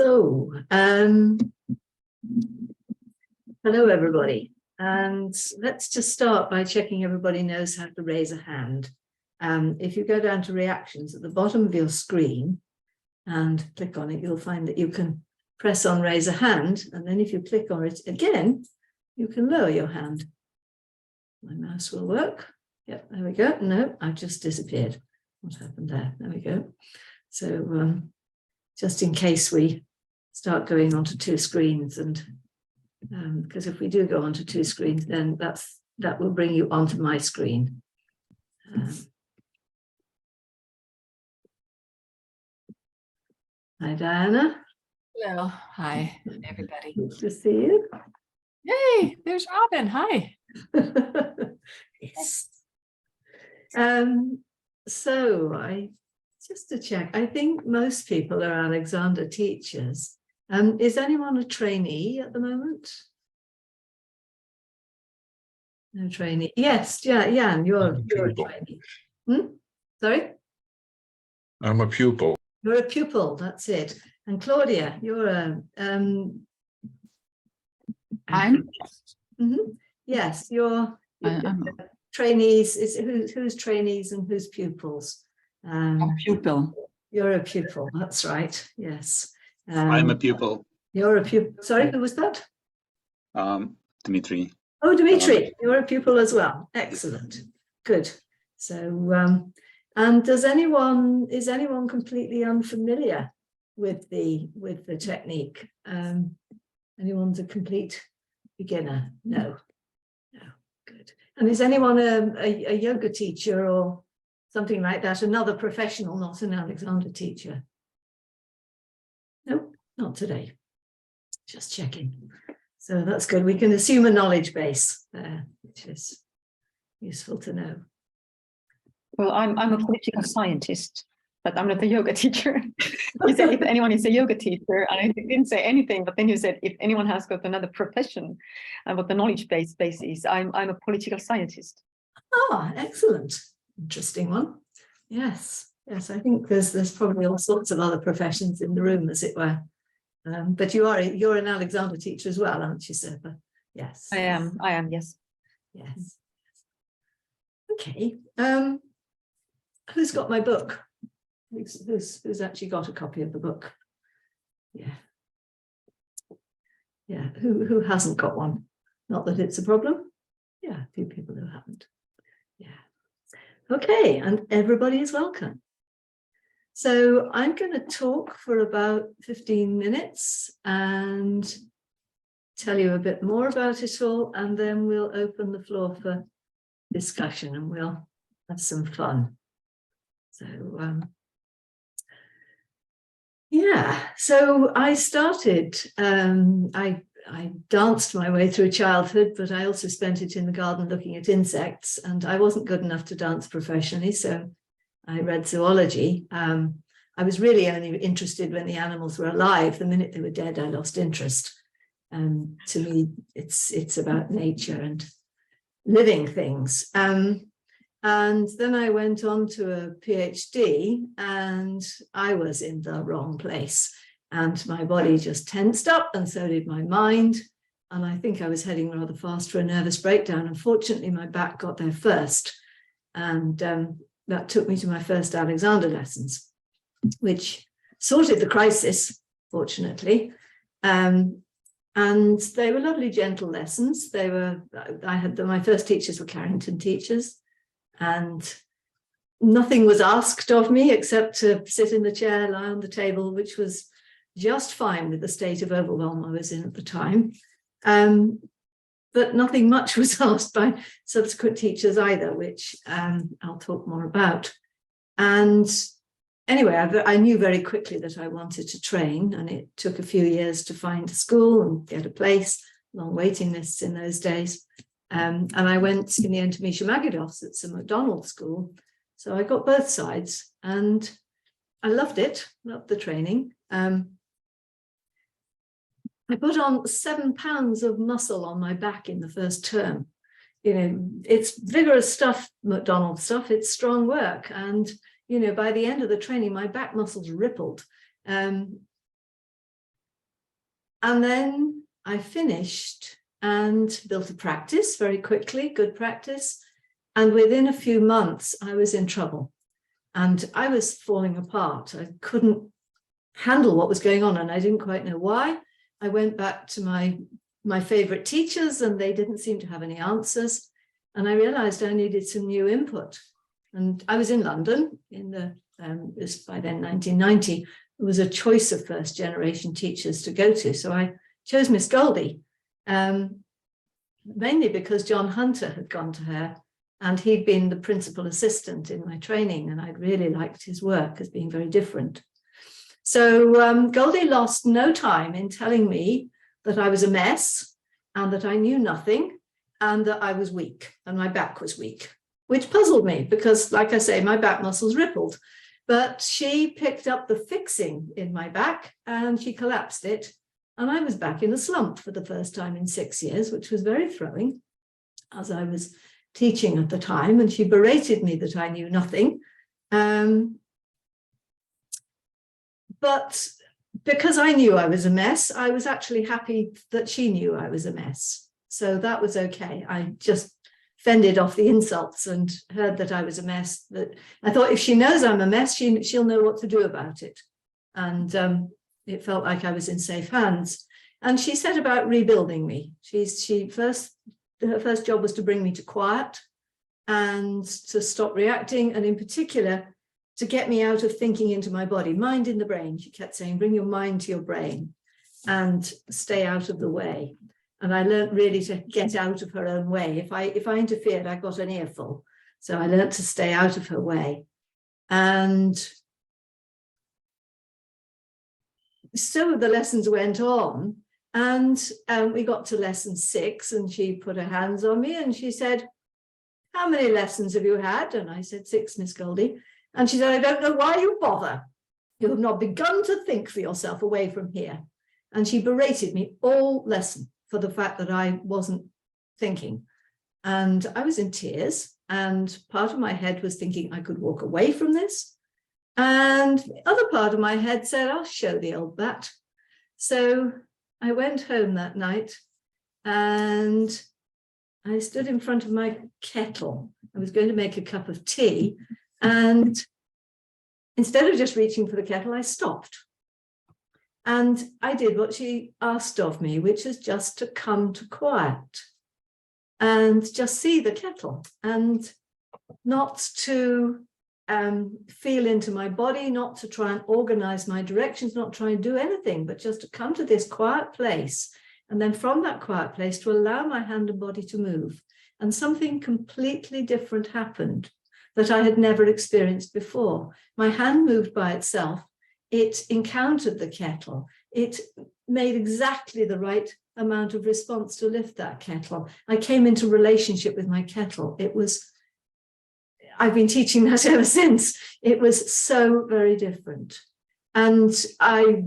So, hello everybody, and let's just start by checking everybody knows how to raise a hand. If you go down to reactions at the bottom of your screen and click on it, you'll find that you can press on raise a hand, and then if you click on it again, you can lower your hand. My mouse will work. Yep, there we go. No, I've just disappeared. What happened there? There we go. So just in case we start going onto two screens, and because if we do go onto two screens, then that will bring you onto my screen. Hi, Diana. Hello. Hi, everybody. Good to see you. Hey, there's Robin. Hi. Yes. So just to check, I think most people are Alexander teachers. Is anyone a trainee at the moment? No trainee. Yes, yeah, Jan, you're a trainee. Sorry? I'm a pupil. You're a pupil, that's it. And Claudia, you're a yes, you're trainees. Who's trainees and who's pupils? A pupil. You're a pupil, that's right. Yes. I'm a pupil. You're a pupil. Sorry, who was that? Dimitri. Oh, Dimitri, you're a pupil as well. Excellent. Good. So, and is anyone completely unfamiliar with the technique? Anyone's a complete beginner? No. Good. And is anyone a yoga teacher or something like that? Another professional, not an Alexander teacher? No, not today. Just checking. So that's good. We can assume a knowledge base there, which is useful to know. Well, I'm a political scientist, but I'm not a yoga teacher. You said if anyone is a yoga teacher, and I didn't say anything, but then you said if anyone has got another profession and what the knowledge base is, I'm a political scientist. Ah, excellent. Interesting one. Yes, I think there's probably all sorts of other professions in the room, as it were. But you're an Alexander teacher as well, aren't you, Serpa? Yes. I am, yes. Yes. Okay. Who's got my book? Who's actually got a copy of the book? Yeah. Who hasn't got one? Not that it's a problem. Yeah, a few people who haven't. Yeah. Okay, and everybody is welcome. So I'm going to talk for about 15 minutes and tell you a bit more about it all, and then we'll open the floor for discussion and we'll have some fun. So yeah, so I started, I danced my way through childhood, but I also spent it in the garden looking at insects, and I wasn't good enough to dance professionally, so I read zoology. I was really only interested when the animals were alive. The minute they were dead, I lost interest. To me, it's about nature and living things. And then I went on to a PhD, and I was in the wrong place. And my body just tensed up, and so did my mind. And I think I was heading rather fast for a nervous breakdown. Unfortunately, my back got there first. And that took me to my first Alexander lessons, which sorted the crisis, fortunately. And they were lovely, gentle lessons. My first teachers were Carrington teachers, and nothing was asked of me except to sit in the chair, lie on the table, which was just fine with the state of overwhelm I was in at the time. But nothing much was asked by subsequent teachers either, which I'll talk more about. And anyway, I knew very quickly that I wanted to train, and it took a few years to find a school and get a place, long waiting lists in those days. And I went in the end to Misha Magidov's at St. Macdonald School. So I got both sides, and I loved it, loved the training. I put on 7 pounds of muscle on my back in the first term. You know, it's vigorous stuff, McDonald stuff, it's strong work. And, you know, by the end of the training, my back muscles rippled. And then I finished and built a practice very quickly, good practice. And within a few months, I was in trouble and I was falling apart. I couldn't handle what was going on and I didn't quite know why. I went back to my favorite teachers and they didn't seem to have any answers. And I realized I needed some new input. And I was in London in the, it was by then 1990. It was a choice of first generation teachers to go to. So I chose Miss Goldie, mainly because John Hunter had gone to her and he'd been the principal assistant in my training. And I'd really liked his work as being very different. So Goldie lost no time in telling me that I was a mess and that I knew nothing and that I was weak and my back was weak, which puzzled me because, like I say, my back muscles rippled. But she picked up the fixing in my back and she collapsed it. And I was back in a slump for the first time in 6 years, which was very throwing as I was teaching at the time. And she berated me that I knew nothing. But because I knew I was a mess, I was actually happy that she knew I was a mess. So that was okay. I just fended off the insults and heard that I was a mess. That I thought if she knows I'm a mess, she'll know what to do about it. And it felt like I was in safe hands. And she set about rebuilding me. Her first job was to bring me to quiet and to stop reacting. And in particular, to get me out of thinking into my body, mind in the brain. She kept saying, bring your mind to your brain and stay out of the way. And I learned really to get out of her own way. If I interfered, I got an earful. So I learned to stay out of her way. And so the lessons went on and we got to lesson 6 and she put her hands on me and she said, how many lessons have you had? And I said, 6, Miss Goldie. And she said, I don't know why you bother. You have not begun to think for yourself away from here. And she berated me all lesson for the fact that I wasn't thinking. And I was in tears. And part of my head was thinking I could walk away from this. And the other part of my head said, I'll show the old bat. So I went home that night and I stood in front of my kettle. I was going to make a cup of tea. And instead of just reaching for the kettle, I stopped. And I did what she asked of me, which is just to come to quiet and just see the kettle and not to feel into my body, not to try and organize my directions, not try and do anything, but just to come to this quiet place. And then from that quiet place to allow my hand and body to move. And something completely different happened that I had never experienced before. My hand moved by itself. It encountered the kettle. It made exactly the right amount of response to lift that kettle. I came into relationship with my kettle. I've been teaching that ever since. It was so very different. And I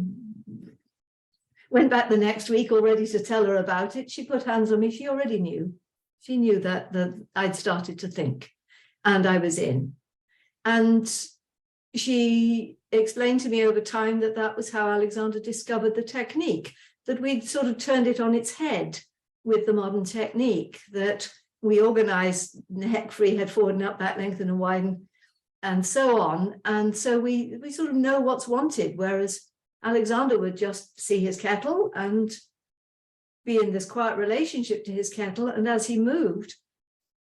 went back the next week already to tell her about it. She put hands on me. She already knew. She knew that I'd started to think. And I was in. And she explained to me over time that that was how Alexander discovered the technique, that we'd sort of turned it on its head with the modern technique, that we organize neck, free, head forward and up, back, lengthen and widen, and so on. And so we sort of know what's wanted, whereas Alexander would just see his kettle and be in this quiet relationship to his kettle. And as he moved,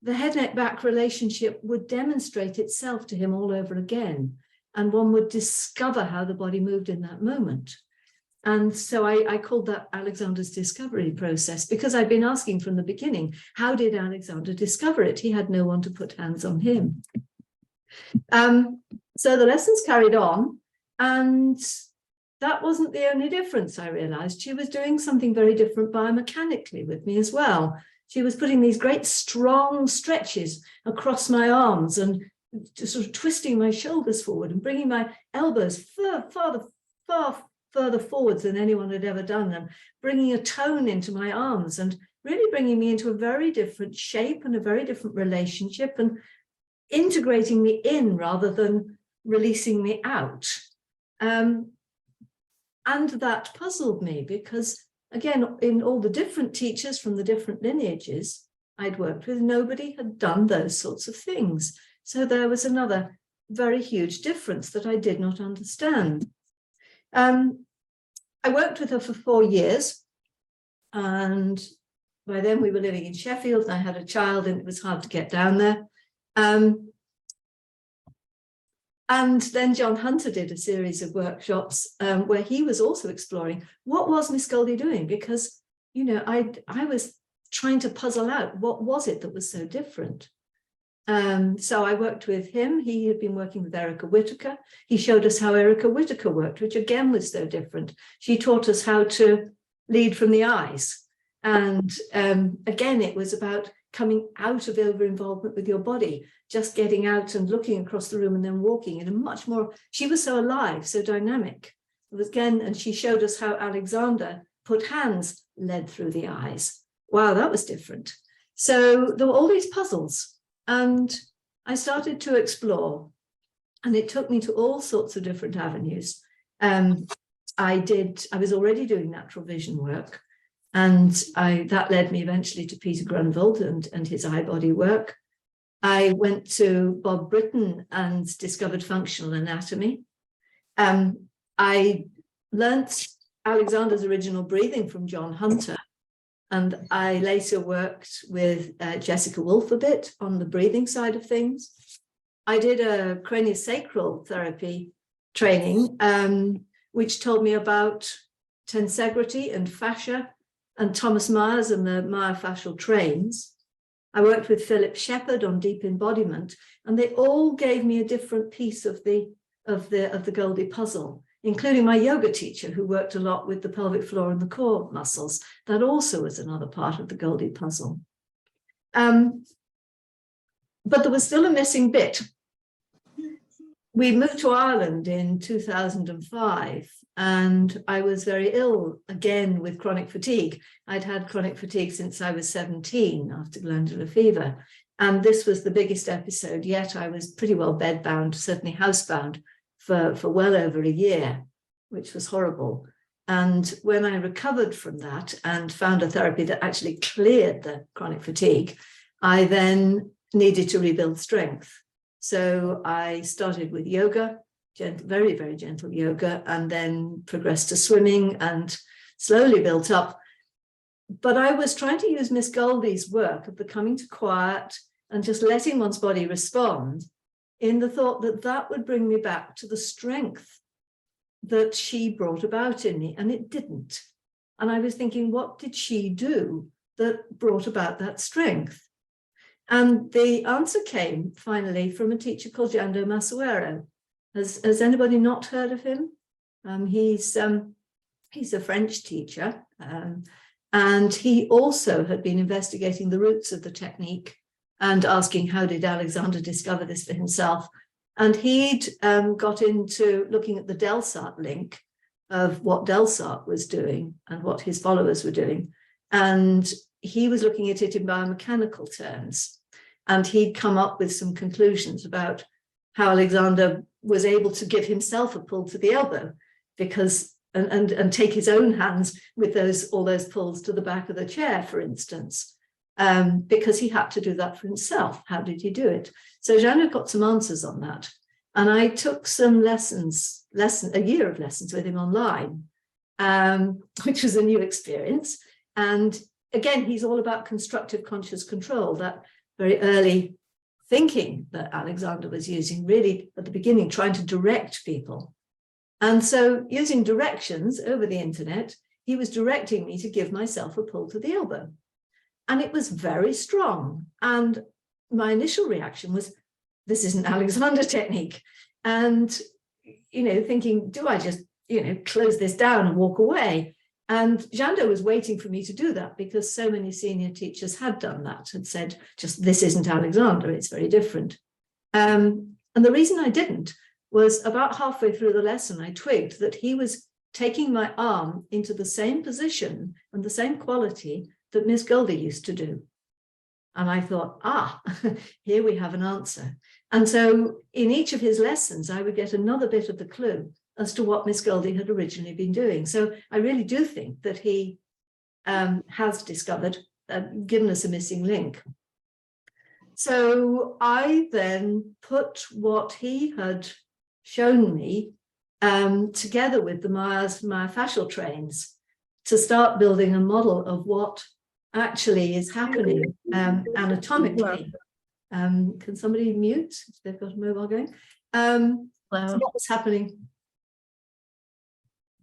the head, neck, back relationship would demonstrate itself to him all over again. And one would discover how the body moved in that moment. And so I called that Alexander's discovery process, because I'd been asking from the beginning, how did Alexander discover it? He had no one to put hands on him. So the lessons carried on, and that wasn't the only difference, I realized. She was doing something very different biomechanically with me as well. She was putting these great strong stretches across my arms and just sort of twisting my shoulders forward and bringing my elbows far further forwards than anyone had ever done, and bringing a tone into my arms and really bringing me into a very different shape and a very different relationship and integrating me in rather than releasing me out. And that puzzled me, because again, in all the different teachers from the different lineages I'd worked with, nobody had done those sorts of things. So there was another very huge difference that I did not understand. I worked with her for 4 years, and by then we were living in Sheffield, and I had a child, and it was hard to get down there. And then John Hunter did a series of workshops where he was also exploring what was Miss Goldie doing, because, you know, I was trying to puzzle out what was it that was so different. So I worked with him. He had been working with Erica Whittaker. He showed us how Erica Whittaker worked, which again was so different. She taught us how to lead from the eyes. And again, it was about coming out of over-involvement with your body, just getting out and looking across the room and then walking in a much more, she was so alive, so dynamic. It was again, and she showed us how Alexander put hands led through the eyes. Wow, that was different. So there were all these puzzles, and I started to explore, and it took me to all sorts of different avenues. I was already doing natural vision work, and that led me eventually to Peter Grunwald and his eye-body work. I went to Bob Britton and discovered functional anatomy. I learnt Alexander's original breathing from John Hunter, and I later worked with Jessica Wolf a bit on the breathing side of things. I did a craniosacral therapy training, which told me about tensegrity and fascia, and Thomas Myers and the myofascial trains. I worked with Philip Shepherd on deep embodiment, and they all gave me a different piece of the Goldie puzzle, including my yoga teacher, who worked a lot with the pelvic floor and the core muscles. That also was another part of the Goldie puzzle. But there was still a missing bit. We moved to Ireland in 2005, and I was very ill again with chronic fatigue. I'd had chronic fatigue since I was 17 after glandular fever. And this was the biggest episode yet. I was pretty well bedbound, certainly housebound for well over a year, which was horrible. And when I recovered from that and found a therapy that actually cleared the chronic fatigue, I then needed to rebuild strength. So I started with yoga, very, very gentle yoga, and then progressed to swimming and slowly built up. But I was trying to use Miss Goldie's work of the coming to quiet and just letting one's body respond, in the thought that that would bring me back to the strength that she brought about in me, and it didn't. And I was thinking, what did she do that brought about that strength? And the answer came finally from a teacher called Jando Masuero. Has anybody not heard of him? He's a French teacher, and he also had been investigating the roots of the technique and asking, how did Alexander discover this for himself? And he'd got into looking at the Delsart link of what Delsart was doing and what his followers were doing. And he was looking at it in biomechanical terms. And he'd come up with some conclusions about how Alexander was able to give himself a pull to the elbow, because and take his own hands with all those pulls to the back of the chair, for instance, because he had to do that for himself. How did he do it? So Jando got some answers on that. And I took some a year of lessons with him online, which was a new experience. And again, he's all about constructive conscious control, that very early thinking that Alexander was using, really at the beginning, trying to direct people. And so using directions over the internet, he was directing me to give myself a pull to the elbow. And it was very strong. And my initial reaction was, this isn't Alexander technique. And, thinking, do I just, close this down and walk away? And Jando was waiting for me to do that, because so many senior teachers had done that, had said, just, this isn't Alexander, it's very different. And the reason I didn't was about halfway through the lesson, I twigged that he was taking my arm into the same position and the same quality that Miss Goldie used to do. And I thought, here we have an answer. And so in each of his lessons, I would get another bit of the clue as to what Miss Goldie had originally been doing. So I really do think that he has discovered, given us a missing link. So I then put what he had shown me together with the myofascial trains to start building a model of what actually is happening anatomically. Can somebody mute if they've got a mobile going? So what was happening?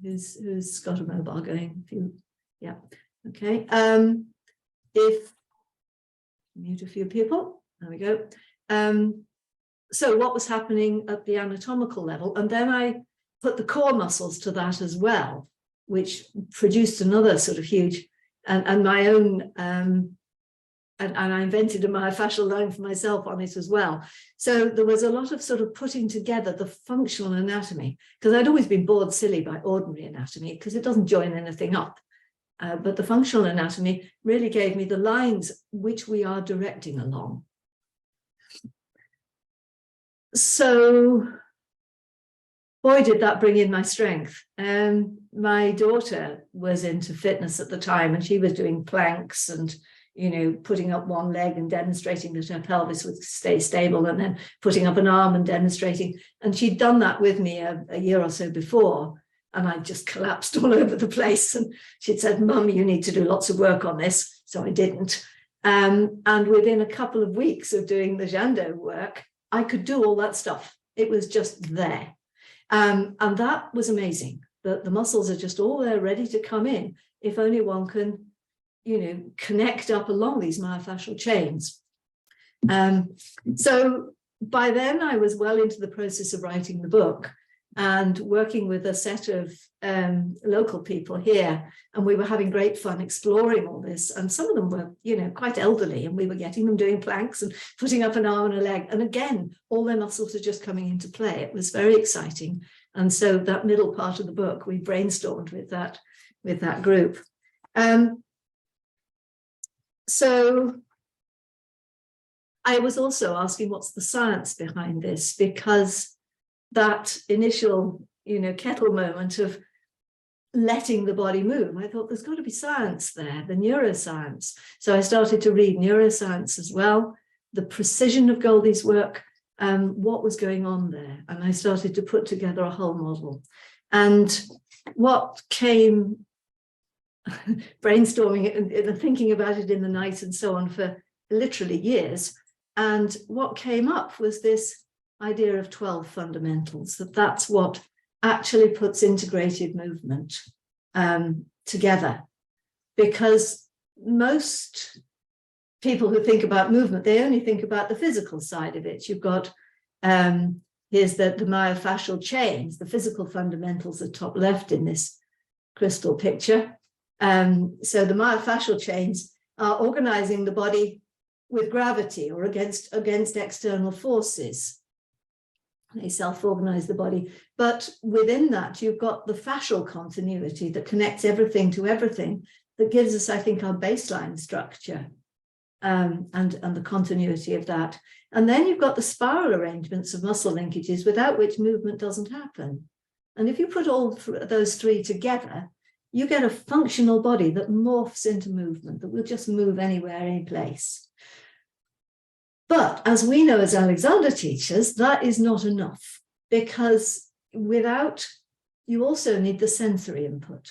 Who's got a mobile going? Yeah, okay. If mute a few people, there we go. So what was happening at the anatomical level, and then I put the core muscles to that as well, which produced another sort of huge, and my own, and I invented a myofascial line for myself on it as well. So there was a lot of sort of putting together the functional anatomy, because I'd always been bored silly by ordinary anatomy because it doesn't join anything up. But the functional anatomy really gave me the lines which we are directing along. So, boy, did that bring in my strength. My daughter was into fitness at the time, and she was doing planks and, you know, putting up one leg and demonstrating that her pelvis would stay stable, and then putting up an arm and demonstrating. And she'd done that with me a year or so before, and I just collapsed all over the place. And she'd said, "Mum, you need to do lots of work on this." So I didn't. And within a couple of weeks of doing the Jando work, I could do all that stuff. It was just there. And that was amazing, that the muscles are just all there ready to come in if only one can, you know, connect up along these myofascial chains. So by then I was well into the process of writing the book and working with a set of local people here, and we were having great fun exploring all this. And some of them were, you know, quite elderly, and we were getting them doing planks and putting up an arm and a leg, and again all their muscles are just coming into play. It was very exciting. And so that middle part of the book we brainstormed with that group. So I was also asking, what's the science behind this? Because that initial, you know, kettle moment of letting the body move, I thought there's got to be science there, the neuroscience. So I started to read neuroscience as well, the precision of Goldie's work, what was going on there. And I started to put together a whole model. And what came, brainstorming it and thinking about it in the night and so on for literally years. And what came up was this idea of 12 fundamentals, that's what actually puts integrated movement together. Because most people who think about movement, they only think about the physical side of it. You've got, here's the myofascial chains, the physical fundamentals at top left in this crystal picture. So the myofascial chains are organizing the body with gravity or against external forces. They self-organize the body. But within that, you've got the fascial continuity that connects everything to everything, that gives us, I think, our baseline structure and the continuity of that. And then you've got the spiral arrangements of muscle linkages without which movement doesn't happen. And if you put all those three together, you get a functional body that morphs into movement, that will just move anywhere, any place. But as we know as Alexander teaches, that is not enough, because you also need the sensory input.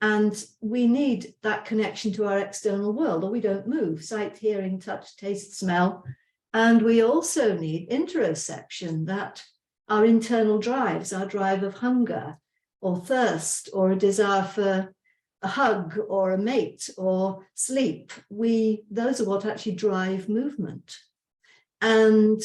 And we need that connection to our external world, or we don't move: sight, hearing, touch, taste, smell. And we also need interoception, that our internal drives, our drive of hunger or thirst or a desire for a hug or a mate or sleep, those are what actually drive movement. And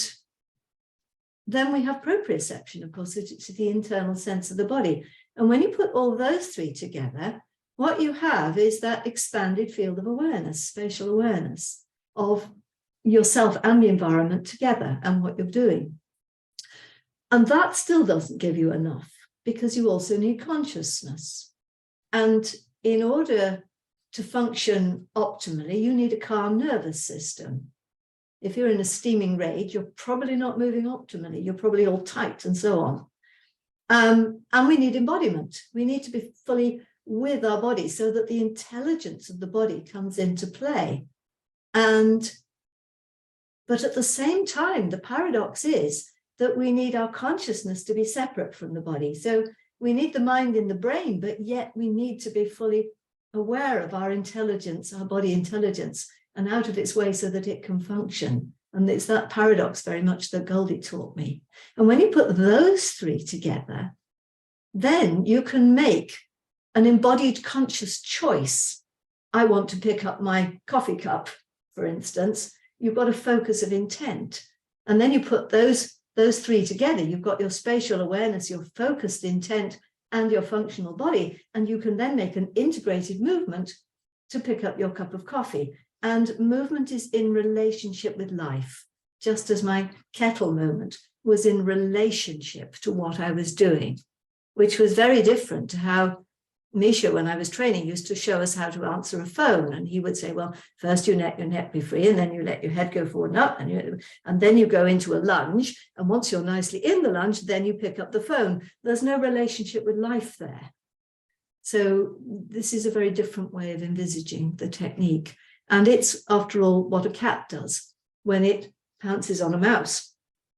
then we have proprioception, of course, it's the internal sense of the body. And when you put all those three together, what you have is that expanded field of awareness, spatial awareness of yourself and the environment together and what you're doing. And that still doesn't give you enough, because you also need consciousness. And in order to function optimally, you need a calm nervous system. If you're in a steaming rage, you're probably not moving optimally. You're probably all tight and so on. And we need embodiment. We need to be fully with our body so that the intelligence of the body comes into play. But at the same time, the paradox is that we need our consciousness to be separate from the body. So we need the mind in the brain, but yet we need to be fully aware of our intelligence, our body intelligence, and out of its way so that it can function. And it's that paradox very much that Goldie taught me. And when you put those three together, then you can make an embodied conscious choice. I want to pick up my coffee cup, for instance. You've got a focus of intent. And then you put those three together. You've got your spatial awareness, your focused intent, and your functional body. And you can then make an integrated movement to pick up your cup of coffee. And movement is in relationship with life, just as my kettle moment was in relationship to what I was doing, which was very different to how Misha, when I was training, used to show us how to answer a phone. And he would say, well, first you let your neck be free, and then you let your head go forward and up, and then you go into a lunge. And once you're nicely in the lunge, then you pick up the phone. There's no relationship with life there. So this is a very different way of envisaging the technique. And it's, after all, what a cat does when it pounces on a mouse,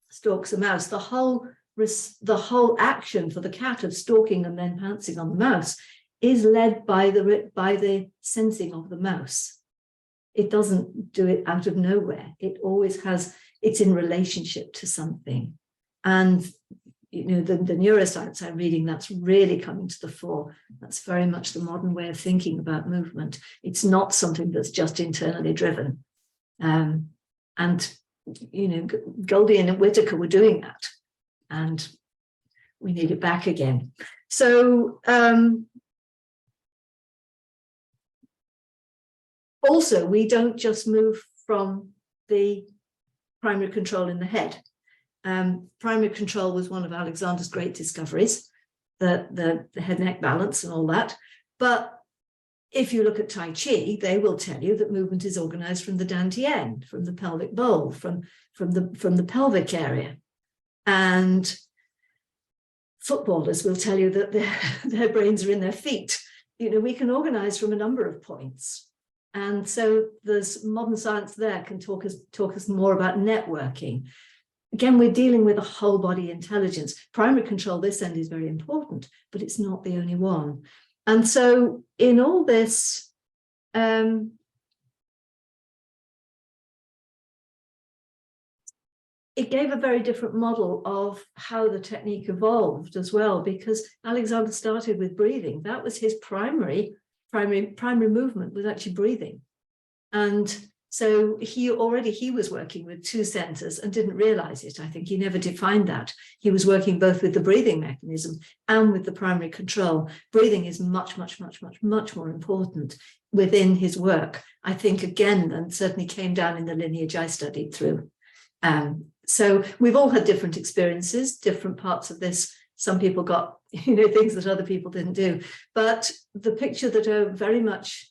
stalks a mouse. The whole action for the cat of stalking and then pouncing on the mouse is led by the sensing of the mouse. It doesn't do it out of nowhere. It always it's in relationship to something. And the neuroscience I'm reading, that's really coming to the fore. That's very much the modern way of thinking about movement. It's not something that's just internally driven. And Goldie and Whitaker were doing that, and we need it back again. So also, we don't just move from the primary control in the head. Primary control was one of Alexander's great discoveries, the head-neck balance and all that. But if you look at Tai Chi, they will tell you that movement is organized from the dantian, from the pelvic bowl, from the pelvic area. And footballers will tell you that their brains are in their feet. We can organize from a number of points. And so there's modern science there can talk us more about networking. Again, we're dealing with a whole body intelligence. Primary control this end is very important, but it's not the only one. And so in all this, it gave a very different model of how the technique evolved as well, because Alexander started with breathing. That was his primary movement, was actually breathing. And so he was working with two centers and didn't realize it. I think he never defined that. He was working both with the breathing mechanism and with the primary control. Breathing is much, much, much, much, much more important within his work, I think, again, and certainly came down in the lineage I studied through. So we've all had different experiences, different parts of this. Some people got, things that other people didn't do. But the picture that very much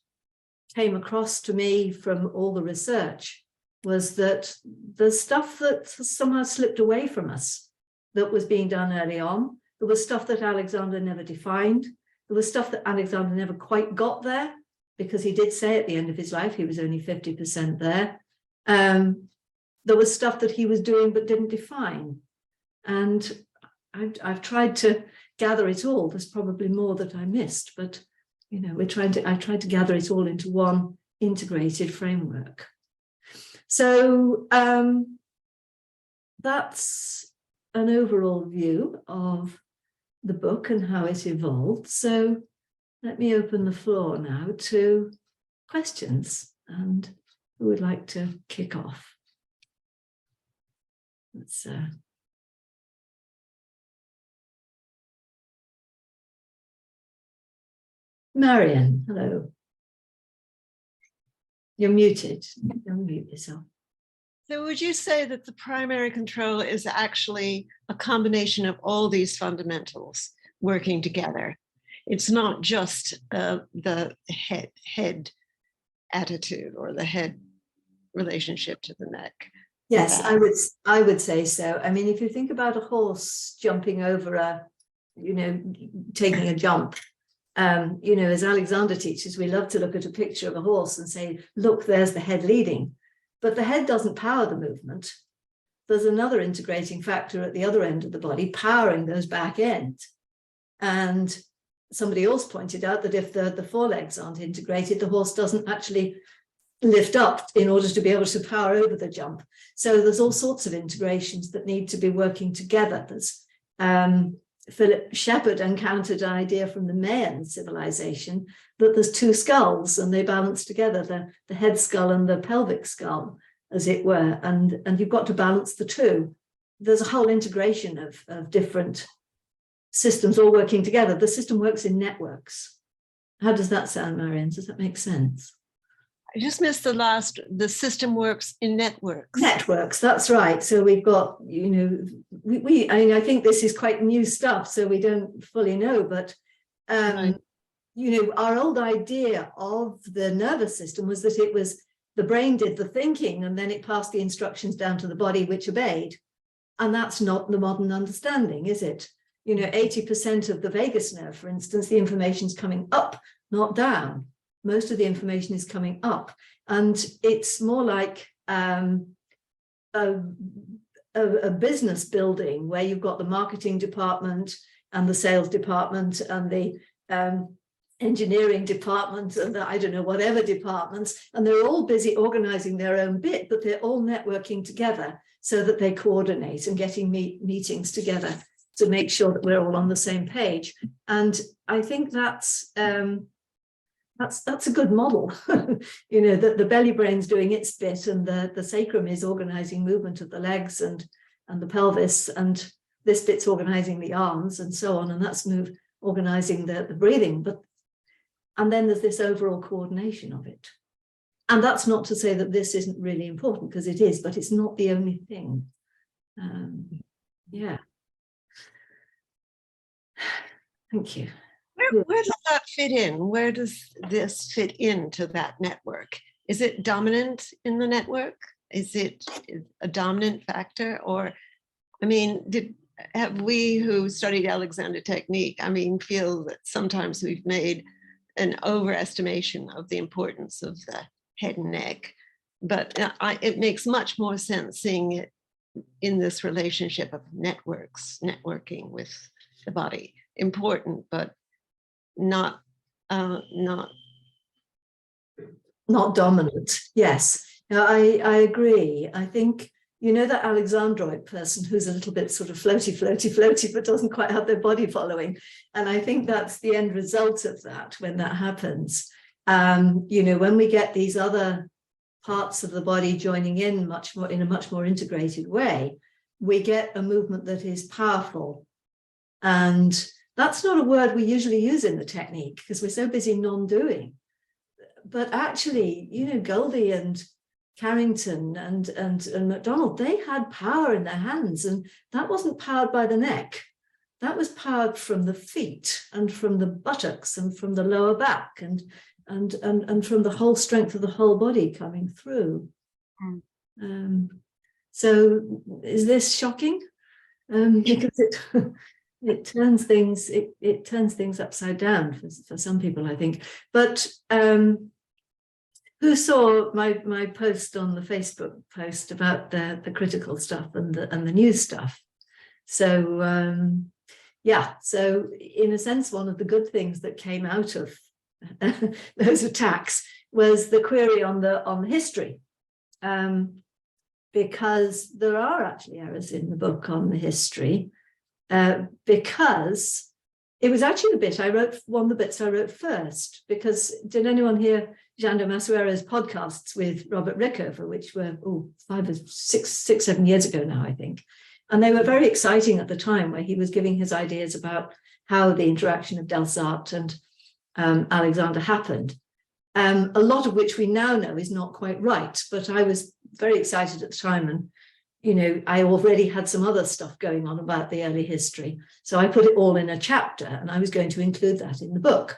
came across to me from all the research was that the stuff that somehow slipped away from us that was being done early on, there was stuff that Alexander never defined. There was stuff that Alexander never quite got there, because he did say at the end of his life he was only 50% there. There was stuff that he was doing but didn't define. And I've tried to gather it all. There's probably more that I missed, but I tried to gather it all into one integrated framework. So that's an overall view of the book and how it evolved. So let me open the floor now to questions, and who would like to kick off? Let's Marion, hello. You're muted. Unmute yourself. So would you say that the primary control is actually a combination of all these fundamentals working together? It's not just the head attitude or the head relationship to the neck. Yes, I would say so. I mean, if you think about a horse jumping over taking a jump, You know, as Alexander teaches, we love to look at a picture of a horse and say, look, there's the head leading, but the head doesn't power the movement. There's another integrating factor at the other end of the body powering those back ends. And somebody else pointed out that if the forelegs aren't integrated, the horse doesn't actually lift up in order to be able to power over the jump. So there's all sorts of integrations that need to be working together. There's Philip Shepherd encountered an idea from the Mayan civilization that there's two skulls and they balance together, the head skull and the pelvic skull, as it were, and you've got to balance the two. There's a whole integration of different systems all working together. The system works in networks. How does that sound, Marianne? Does that make sense? I just missed the system works in networks. Networks, that's right. So we've got, you know, I mean, I think this is quite new stuff, so we don't fully know, but, Right. you know, our old idea of the nervous system was that it was the brain did the thinking and then it passed the instructions down to the body, which obeyed. And that's not the modern understanding, is it? You know, 80% of the vagus nerve, for instance, the information's coming up, not down. Most of the information is coming up, and it's more like a business building where you've got the marketing department and the sales department and the engineering department and the, I don't know, whatever departments, and they're all busy organizing their own bit, but they're all networking together so that they coordinate and getting meetings together to make sure that we're all on the same page. And I think that's a good model. You know, that the belly brain's doing its bit and the sacrum is organizing movement of the legs and the pelvis, and this bit's organizing the arms and so on, and that's organizing the breathing. And then there's this overall coordination of it. And that's not to say that this isn't really important, because it is, but it's not the only thing. Yeah. Thank you. Where does that fit in? Where does this fit into that network? Is it dominant in the network? Is it a dominant factor? Or, I mean, have we who studied Alexander technique, I mean, feel that sometimes we've made an overestimation of the importance of the head and neck, but it makes much more sense seeing it in this relationship of networking with the body. Important, but not dominant. Yes, I agree. I think, you know, that Alexandroid person who's a little bit sort of floaty, but doesn't quite have their body following. And I think that's the end result of that when that happens. You know, when we get these other parts of the body joining in in a much more integrated way, we get a movement that is powerful. And that's not a word we usually use in the technique because we're so busy non-doing. But actually, you know, Goldie and Carrington and MacDonald, they had power in their hands, and that wasn't powered by the neck. That was powered from the feet and from the buttocks and from the lower back and from the whole strength of the whole body coming through. So is this shocking? Because it turns things upside down for some people, I think. But who saw my post on the Facebook post about the critical stuff and the new stuff? So yeah, so in a sense, one of the good things that came out of those attacks was the query on the history, because there are actually errors in the book on the history. Because it was actually one of the bits I wrote first, because did anyone hear Jean de Masuera's podcasts with Robert Rickover, which were 7 years ago now, I think. And they were very exciting at the time, where he was giving his ideas about how the interaction of Delsarte and Alexander happened. A lot of which we now know is not quite right, but I was very excited at the time, and you know, I already had some other stuff going on about the early history. So I put it all in a chapter, and I was going to include that in the book.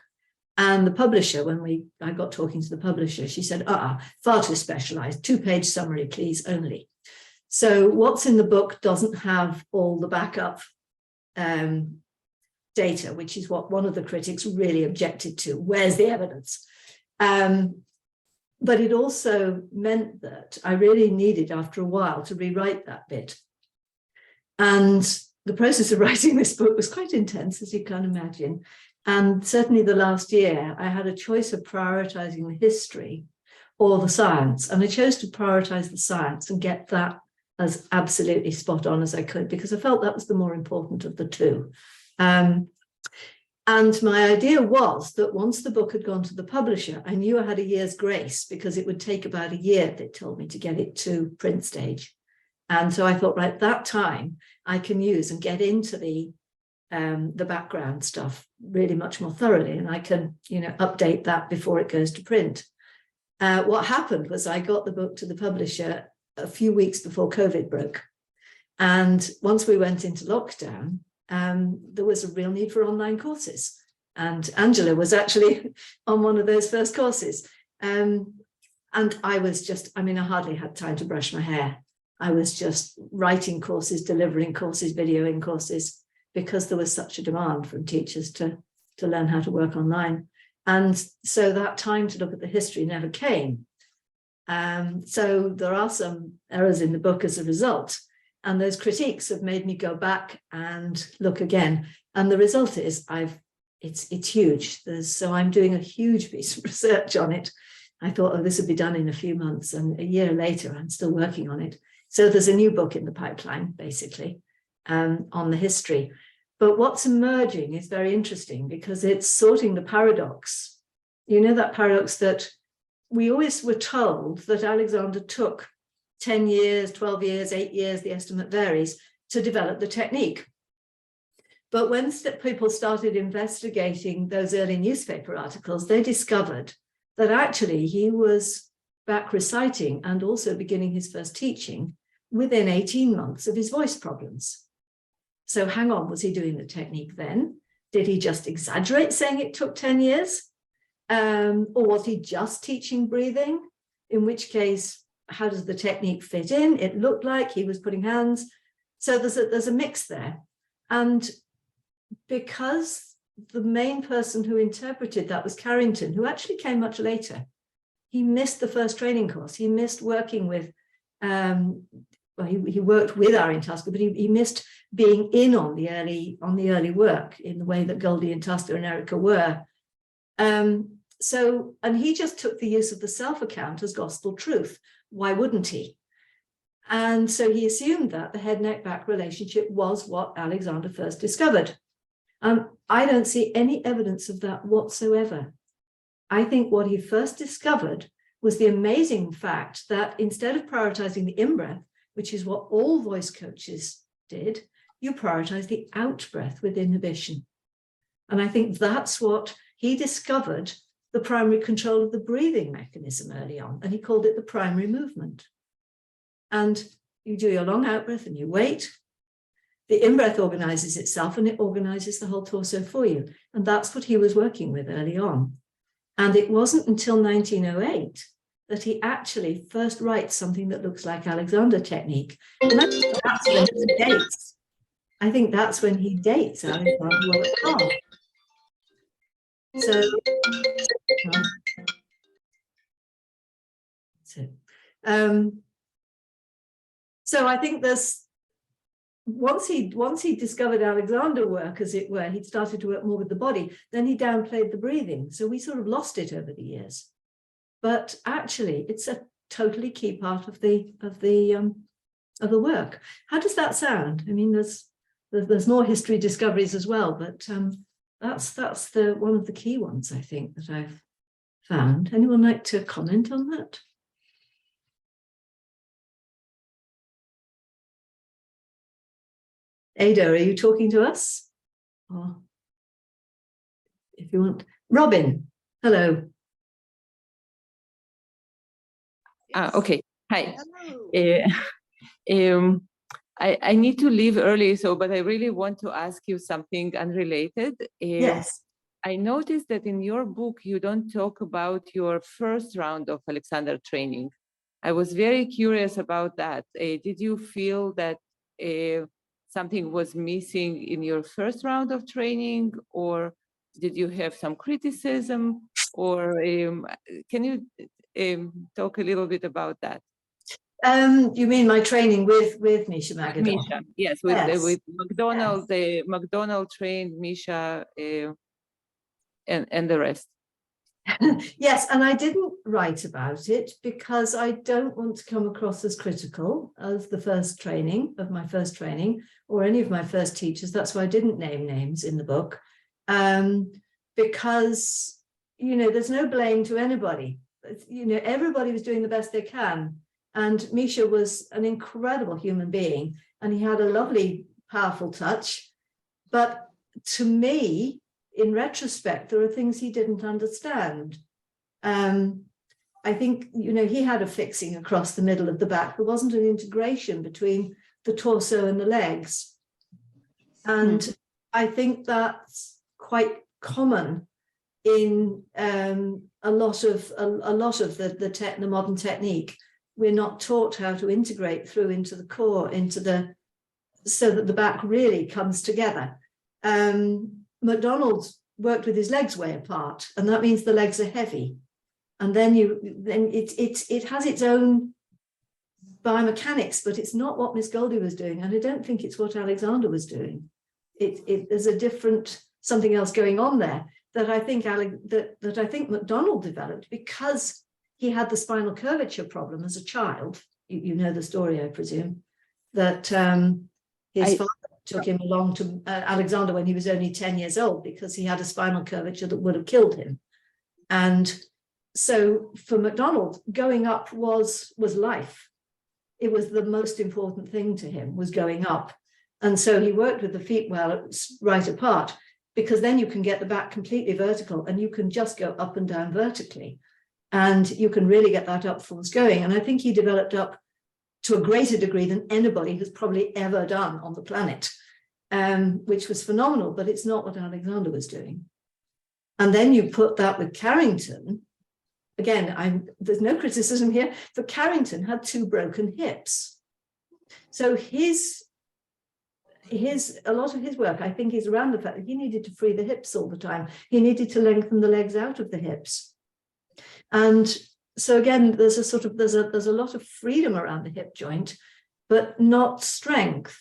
And the publisher, when I got talking to the publisher, she said, far too specialized, 2-page summary, please, only. So what's in the book doesn't have all the backup data, which is what one of the critics really objected to. Where's the evidence? But it also meant that I really needed, after a while, to rewrite that bit. And the process of writing this book was quite intense, as you can imagine. And certainly the last year, I had a choice of prioritizing the history or the science. And I chose to prioritize the science and get that as absolutely spot on as I could, because I felt that was the more important of the two. And my idea was that once the book had gone to the publisher, I knew I had a year's grace because it would take about a year, they told me, to get it to print stage. And so I thought, right, that time I can use and get into the background stuff really much more thoroughly, and I can, update that before it goes to print. What happened was I got the book to the publisher a few weeks before COVID broke. And once we went into lockdown, there was a real need for online courses. And Angela was actually on one of those first courses. And I was just, I hardly had time to brush my hair. I was just writing courses, delivering courses, videoing courses, because there was such a demand from teachers to learn how to work online. And so that time to look at the history never came. So there are some errors in the book as a result. And those critiques have made me go back and look again. And the result is it's huge. So I'm doing a huge piece of research on it. I thought, oh, this would be done in a few months. And a year later, I'm still working on it. So there's a new book in the pipeline, basically, on the history. But what's emerging is very interesting because it's sorting the paradox. That paradox that we always were told that Alexander took 10 years, 12 years, 8 years, the estimate varies, to develop the technique. But when people started investigating those early newspaper articles, they discovered that actually he was back reciting and also beginning his first teaching within 18 months of his voice problems. So hang on, was he doing the technique then? Did he just exaggerate saying it took 10 years? Or was he just teaching breathing? In which case, how does the technique fit in? It looked like he was putting hands. So there's a mix there. And because the main person who interpreted that was Carrington, who actually came much later, he missed the first training course. He missed working with, he worked with Arian Tasker, but he missed being in on the early work in the way that Goldie and Tasker and Erica were. And he just took the use of the self-account as gospel truth. Why wouldn't he? And so he assumed that the head-neck-back relationship was what Alexander first discovered. I don't see any evidence of that whatsoever. I think what he first discovered was the amazing fact that instead of prioritizing the in-breath, which is what all voice coaches did, you prioritize the out-breath with inhibition. And I think that's what he discovered, the primary control of the breathing mechanism early on, and he called it the primary movement. And you do your long out-breath and you wait. The in-breath organizes itself and it organizes the whole torso for you. And that's what he was working with early on. And it wasn't until 1908 that he actually first writes something that looks like Alexander technique. And that's when he dates. I think that's when he dates Alexander work. So, so I think there's, once he discovered Alexander work, as it were, he started to work more with the body, then he downplayed the breathing. So we sort of lost it over the years. But actually, it's a totally key part of the work. How does that sound? I mean, there's more history discoveries as well, but that's one of the key ones, I think, that I've found. Anyone like to comment on that? Ada, are you talking to us? Or if you want, Robin, hello. Okay. Hi. Hello. I need to leave early, but I really want to ask you something unrelated. Yes. I noticed that in your book, you don't talk about your first round of Alexander training. I was very curious about that. Did you feel that something was missing in your first round of training, or did you have some criticism, or can you talk a little bit about that? You mean my training with Misha Magadon? Misha, yes, with McDonald, the McDonald trained Misha and the rest. Yes, and I didn't write about it because I don't want to come across as critical of the first training, of my first training, or any of my first teachers. That's why I didn't name names in the book, because, you know, there's no blame to anybody. You know, everybody was doing the best they can. And Misha was an incredible human being, and he had a lovely, powerful touch. But to me, in retrospect, there are things he didn't understand. I think, you know, he had a fixing across the middle of the back. There wasn't an integration between the torso and the legs. And I think that's quite common in a lot of the modern technique. We're not taught how to integrate through into the core, so that the back really comes together. McDonald worked with his legs way apart, and that means the legs are heavy. And then it has its own biomechanics, but it's not what Miss Goldie was doing, and I don't think it's what Alexander was doing. There's a different something else going on there that I think that I think McDonald developed because he had the spinal curvature problem as a child. You know the story, I presume, that his father took him along to Alexander when he was only 10 years old because he had a spinal curvature that would have killed him. And so for McDonald, going up was life. It was the most important thing to him, was going up. And so he worked with the feet well, right apart, because then you can get the back completely vertical and you can just go up and down vertically. And you can really get that up force going. And I think he developed up to a greater degree than anybody has probably ever done on the planet, which was phenomenal, but it's not what Alexander was doing. And then you put that with Carrington. Again, there's no criticism here, but Carrington had 2 broken hips. So a lot of his work, I think, is around the fact that he needed to free the hips all the time. He needed to lengthen the legs out of the hips. And so again, there's a lot of freedom around the hip joint, but not strength.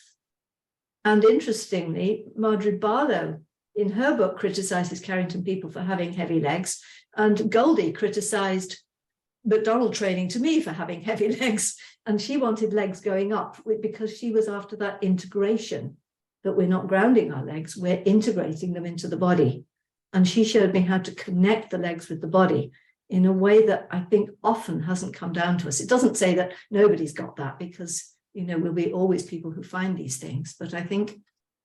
And interestingly, Marjorie Barlow in her book criticizes Carrington people for having heavy legs, and Goldie criticized McDonald training to me for having heavy legs, and she wanted legs going up because she was after that integration, that we're not grounding our legs, we're integrating them into the body. And she showed me how to connect the legs with the body in a way that I think often hasn't come down to us. It doesn't say that nobody's got that, because, you know, we'll be always people who find these things. But I think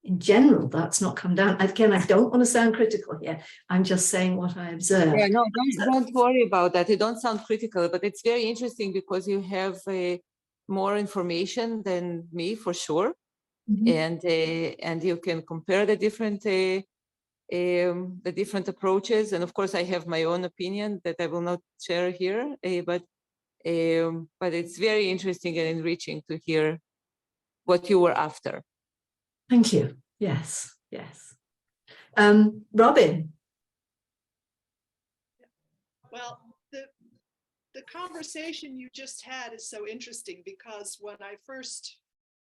in general, that's not come down. Again, I don't want to sound critical here. I'm just saying what I observed. Yeah, no, don't worry about that. You don't sound critical, but it's very interesting because you have more information than me, for sure. Mm-hmm. And you can compare the different approaches. And of course, I have my own opinion that I will not share here, but it's very interesting and enriching to hear what you were after. Thank you. Yes, yes. Robin. Well, the conversation you just had is so interesting, because when I first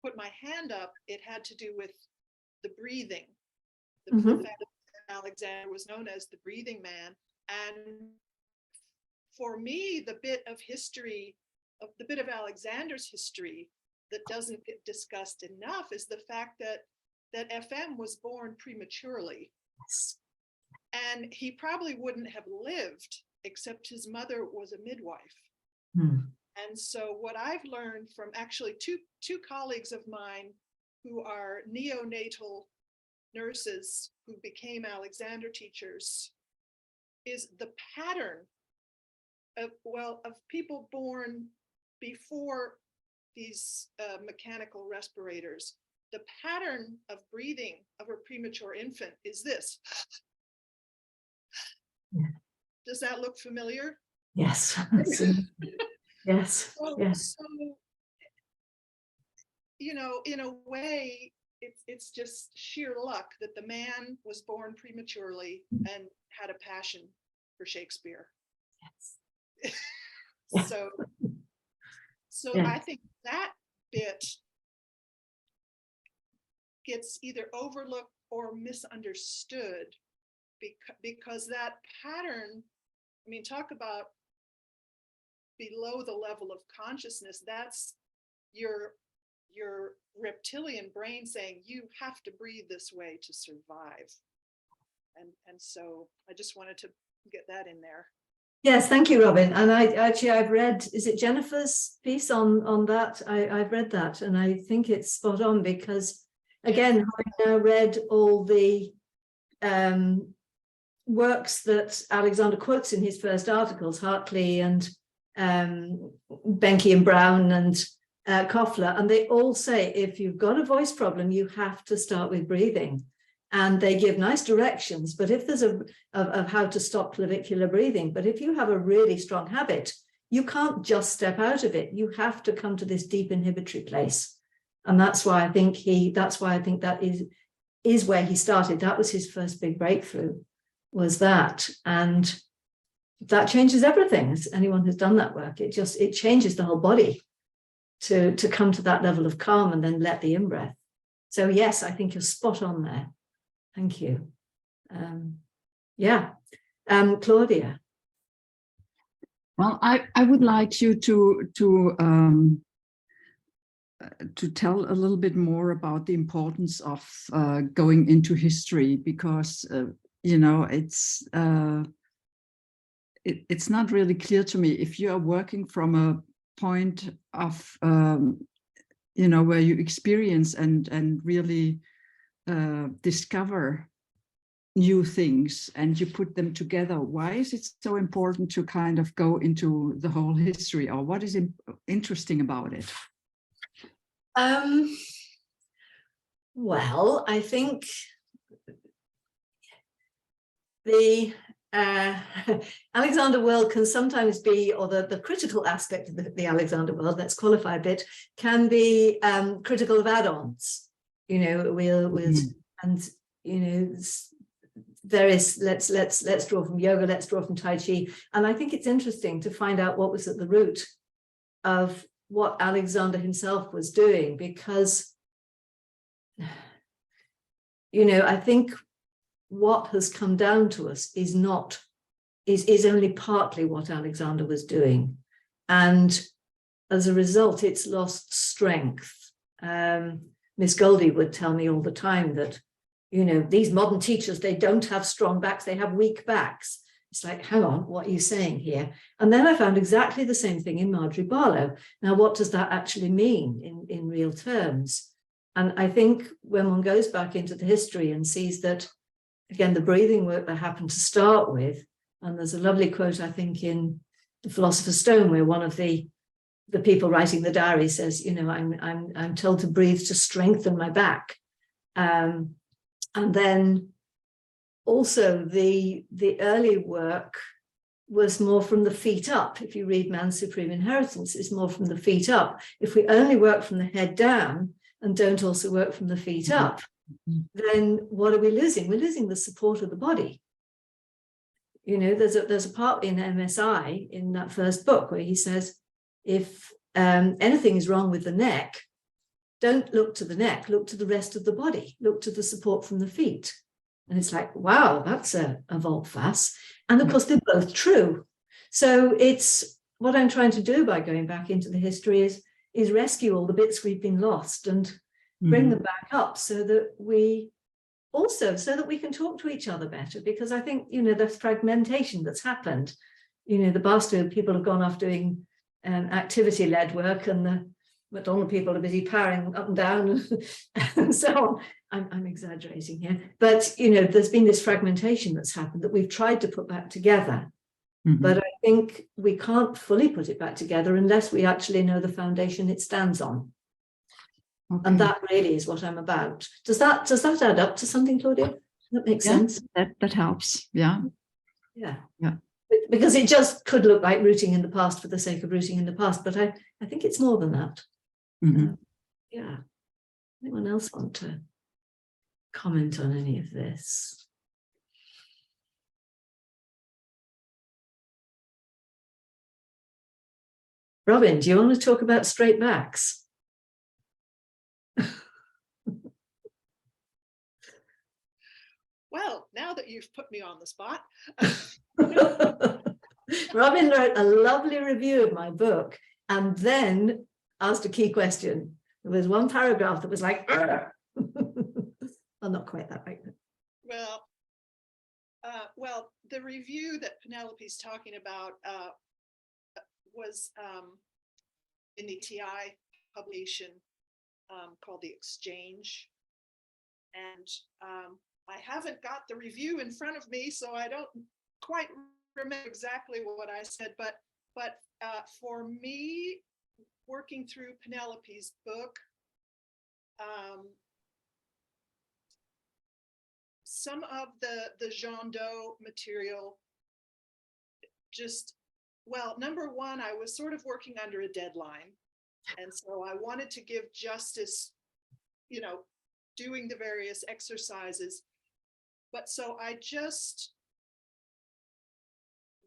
put my hand up, it had to do with the breathing. The fact that Alexander was known as the breathing man. And for me, the bit of Alexander's history that doesn't get discussed enough is the fact that FM was born prematurely. Yes. And he probably wouldn't have lived except his mother was a midwife. And so what I've learned from actually two colleagues of mine who are neonatal nurses who became Alexander teachers is the pattern of people born before these mechanical respirators. The pattern of breathing of a premature infant is this. Yeah. Does that look familiar? Yes. Yes. So, yes. So, you know, in a way, it's just sheer luck that the man was born prematurely and had a passion for Shakespeare. Yes. So Yeah. I think that bit gets either overlooked or misunderstood because that pattern, I mean, talk about below the level of consciousness, that's your reptilian brain saying you have to breathe this way to survive. And so I just wanted to get that in there. Yes, thank you, Robin. And I've read, is it Jennifer's piece on that? I've read that, and I think it's spot on because, again, having now read all the works that Alexander quotes in his first articles, Hartley and Benke and Brown and Koffler, and they all say if you've got a voice problem, you have to start with breathing. And they give nice directions, but if there's of how to stop clavicular breathing, but if you have a really strong habit, you can't just step out of it. You have to come to this deep inhibitory place. And that's why I think that is where he started. That was his first big breakthrough, was that. And that changes everything. As anyone who's done that work, it changes the whole body to come to that level of calm and then let the in-breath. So yes, I think you're spot on there. Thank you. Claudia. Well, I would like you to tell a little bit more about the importance of going into history, because you know, it's not really clear to me if you are working from a point of you know, where you experience and really discover new things and you put them together. Why is it so important to kind of go into the whole history, or what is interesting about it? Well, I think the Alexander world can sometimes be, or the critical aspect of the Alexander world, let's qualify a bit, can be critical of add-ons. You know, and you know, there is let's draw from yoga, let's draw from Tai Chi, and I think it's interesting to find out what was at the root of what Alexander himself was doing, because you know, I think what has come down to us is only partly what Alexander was doing, and as a result, it's lost strength. Miss Goldie would tell me all the time that, you know, these modern teachers, they don't have strong backs, they have weak backs. It's like, hang on, what are you saying here? And then I found exactly the same thing in Marjorie Barlow. Now, what does that actually mean in real terms? And I think when one goes back into the history and sees that, again, the breathing work that happened to start with, and there's a lovely quote, I think, in The Philosopher's Stone, where one of the people writing the diary says, you know, I'm told to breathe to strengthen my back. And then also the early work was more from the feet up. If you read Man's Supreme Inheritance, it's more from the feet up. If we only work from the head down and don't also work from the feet up, then what are we losing? We're losing the support of the body. You know, there's a part in MSI in that first book where he says, if anything is wrong with the neck, don't look to the neck, look to the rest of the body, look to the support from the feet. And it's like, wow, that's a volte-face. And of course, they're both true. So it's what I'm trying to do by going back into the history is rescue all the bits we've been lost and bring them back up so that we can talk to each other better. Because I think, you know, the fragmentation that's happened, you know, the Barstow people have gone off doing activity-led work, and the McDonald people are busy powering up and down and so on. I'm exaggerating here, but you know, there's been this fragmentation that's happened that we've tried to put back together. But I think we can't fully put it back together unless we actually know the foundation it stands on. Okay. And that really is what I'm about. Does that add up to something, Claudia? That makes sense. That helps. Yeah. Because it just could look like rooting in the past for the sake of rooting in the past, but I think it's more than that. Yeah. Anyone else want to comment on any of this. Robin, do you want to talk about straight backs? Well, now that you've put me on the spot. Robin wrote a lovely review of my book and then asked a key question. There was one paragraph that was like, well, not quite that right. Well, the review that Penelope's talking about was in the TI publication called The Exchange. And I haven't got the review in front of me, so I don't quite remember exactly what I said, but for me, working through Penelope's book, some of the Jean Doe material just, well, number one, I was sort of working under a deadline. And so I wanted to give justice, you know, doing the various exercises. But so I just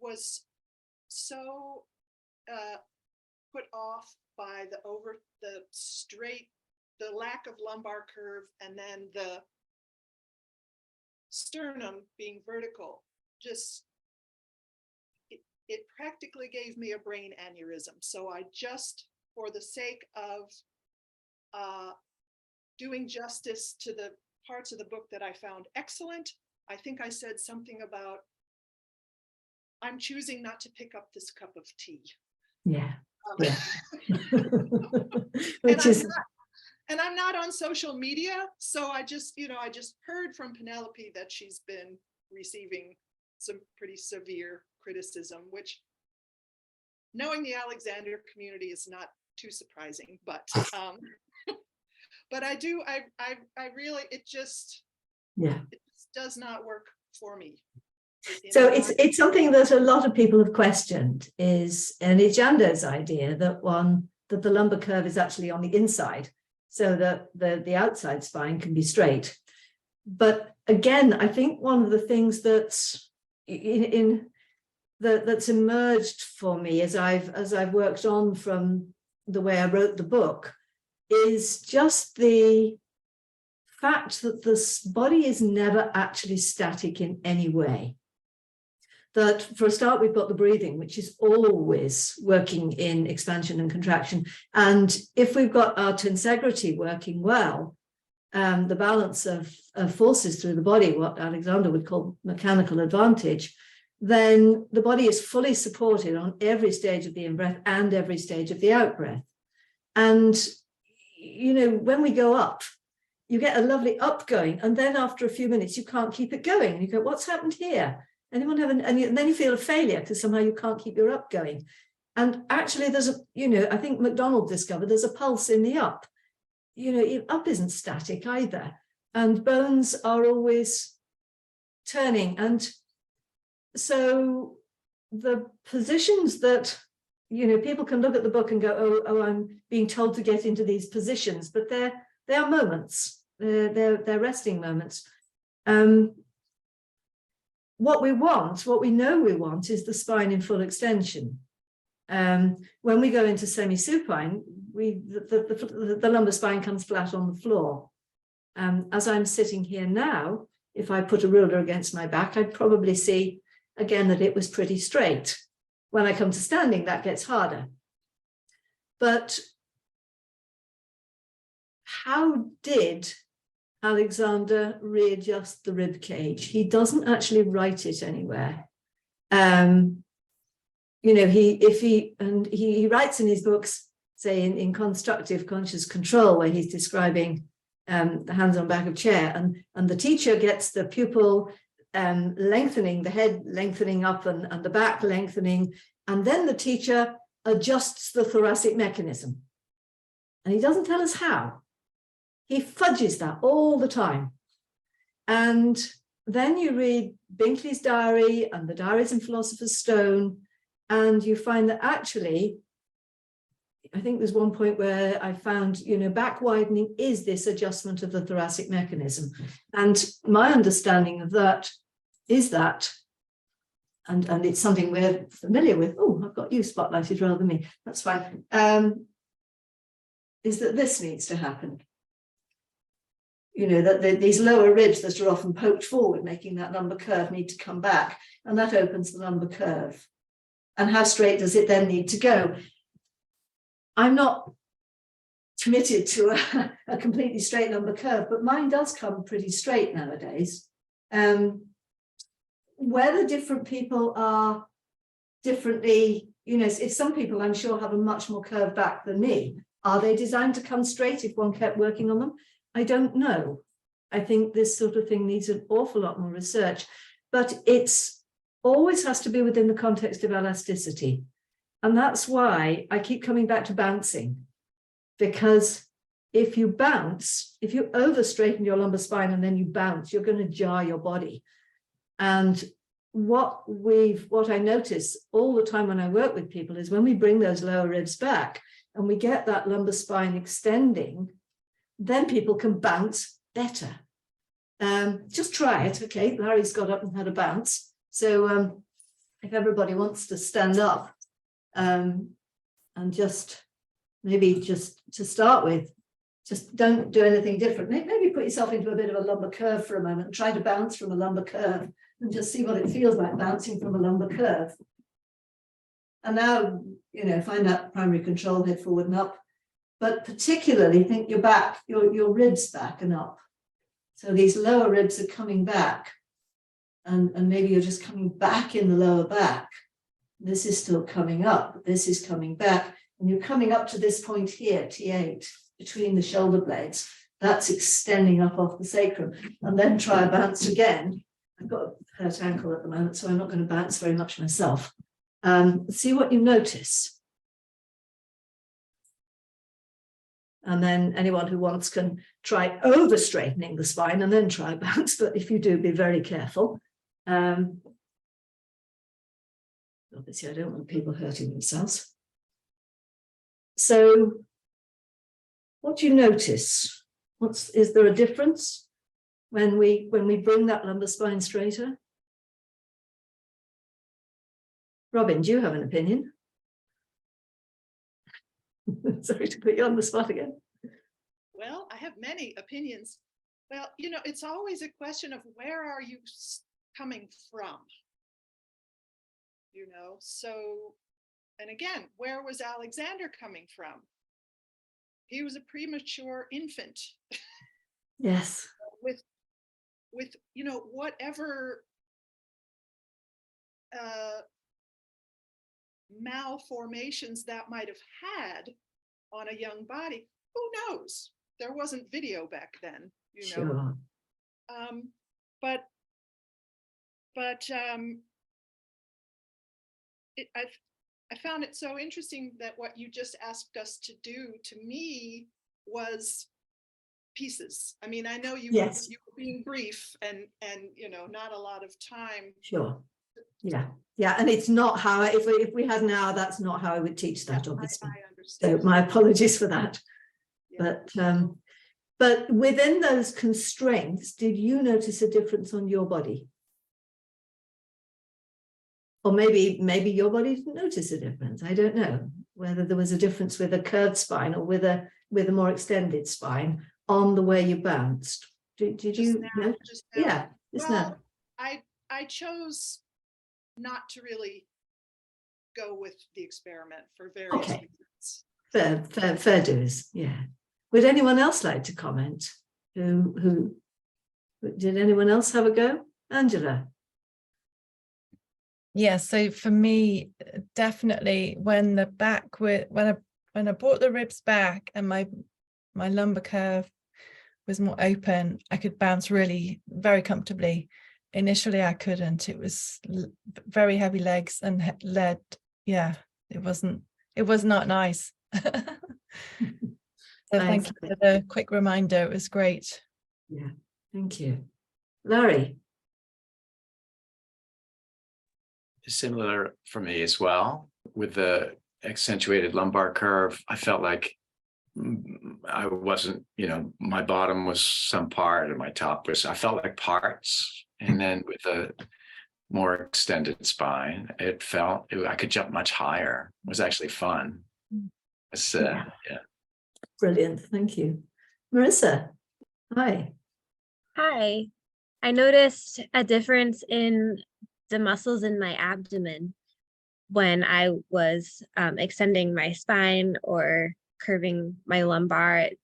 was so put off by the lack of lumbar curve, and then the sternum being vertical. Just, it practically gave me a brain aneurysm. So I just, for the sake of doing justice to the parts of the book that I found excellent, I think I said something about, I'm choosing not to pick up this cup of tea. Yeah. Yeah. Which is, and I'm not on social media, so I just, you know, I just heard from Penelope that she's been receiving some pretty severe criticism, which, knowing the Alexander community, is not too surprising, but but I really, it just does not work for me. So it's something that a lot of people have questioned, is, and it's Jander's idea that the lumbar curve is actually on the inside, so that the outside spine can be straight. But again, I think one of the things that's that's emerged for me as I've worked on from the way I wrote the book is just the fact that this body is never actually static in any way. That for a start, we've got the breathing, which is always working in expansion and contraction. And if we've got our tensegrity working well, the balance of forces through the body, what Alexander would call mechanical advantage, then the body is fully supported on every stage of the in-breath and every stage of the out-breath. And, you know, when we go up, you get a lovely up going, and then after a few minutes, you can't keep it going. You go, what's happened here? Anyone have and then you feel a failure because somehow you can't keep your up going. And actually there's a, you know, I think MacDonald discovered there's a pulse in the up. You know, up isn't static either. And bones are always turning. And so the positions that, you know, people can look at the book and go, oh, I'm being told to get into these positions, but they're moments. They're resting moments. What we know we want is the spine in full extension. When we go into semi-supine, the lumbar spine comes flat on the floor. As I'm sitting here now, if I put a ruler against my back, I'd probably see again that it was pretty straight. When I come to standing, that gets harder. But how did Alexander readjust the rib cage? He doesn't actually write it anywhere. You know, he writes in his books, say in Constructive Conscious Control, where he's describing the hands on back of chair, and the teacher gets the pupil lengthening, the head lengthening up and the back lengthening, and then the teacher adjusts the thoracic mechanism. And he doesn't tell us how. He fudges that all the time. And then you read Binkley's diary and the diaries in Philosopher's Stone, and you find that actually I think there's one point where I found, you know, back widening is this adjustment of the thoracic mechanism. And my understanding of that is that, and it's something we're familiar with. Oh, I've got you spotlighted rather than me. That's fine. Is that this needs to happen. You know, that these lower ribs that are often poked forward, making that lumbar curve, need to come back, and that opens the lumbar curve. And how straight does it then need to go? I'm not committed to a completely straight lumbar curve, but mine does come pretty straight nowadays. Whether different people are differently, you know, if some people I'm sure have a much more curved back than me, are they designed to come straight if one kept working on them? I don't know. I think this sort of thing needs an awful lot more research, but it's always has to be within the context of elasticity. And that's why I keep coming back to bouncing, because if you bounce, if you over straighten your lumbar spine and then you bounce, you're going to jar your body. And what I notice all the time when I work with people is when we bring those lower ribs back and we get that lumbar spine extending, then people can bounce better. Just try it. Okay, Larry's got up and had a bounce. So if everybody wants to stand up and just maybe just to start with, just don't do anything different. Maybe put yourself into a bit of a lumbar curve for a moment and try to bounce from a lumbar curve and just see what it feels like bouncing from a lumbar curve. And now, you know, find that primary control, head forward and up, but particularly think your back, your ribs back and up. So these lower ribs are coming back, and maybe you're just coming back in the lower back. This is still coming up, this is coming back, and you're coming up to this point here, T8, between the shoulder blades. That's extending up off the sacrum, and then try a bounce again. I've got a hurt ankle at the moment, so I'm not going to bounce very much myself. See what you notice. And then anyone who wants can try over straightening the spine and then try bounce. But if you do, be very careful. Obviously, I don't want people hurting themselves. So what do you notice? Is there a difference when we bring that lumbar spine straighter? Robin, do you have an opinion? Sorry to put you on the spot again. Well, I have many opinions. Well, you know, it's always a question of where are you coming from? You know, so, and again, where was Alexander coming from? He was a premature infant. Yes. With, you know, whatever malformations that might have had on a young body, who knows? There wasn't video back then, you know. Sure. But I found it so interesting that what you just asked us to do, to me, was pieces. I mean, I know you were being brief and you know, not a lot of time. Sure. Yeah, and it's not how, if we had an hour, that's not how I would teach that, obviously. I understand. So my apologies for that. Yeah. But within those constraints, did you notice a difference on your body? Or maybe your body didn't notice a difference. I don't know whether there was a difference with a curved spine or with a more extended spine on the way you bounced. Did you know? Just now. Yeah, just now. I chose not to really go with the experiment for various reasons. Fair dues. Yeah. Would anyone else like to comment? Who did anyone else have a go? Angela. Yeah, so for me, definitely when the back when I brought the ribs back and my lumbar curve was more open, I could bounce really very comfortably. Initially, I couldn't. It was very heavy legs and lead. Yeah, it was not nice. So thank you for the quick reminder. It was great. Yeah, thank you. Larry. Similar for me as well. With the accentuated lumbar curve, I felt like I wasn't, my bottom was some part and my top was, I felt like parts. And then with a more extended spine, I could jump much higher. It was actually fun. It's, yeah. Brilliant. Thank you. Marissa, hi. Hi. I noticed a difference in the muscles in my abdomen when I was extending my spine or curving my lumbar. It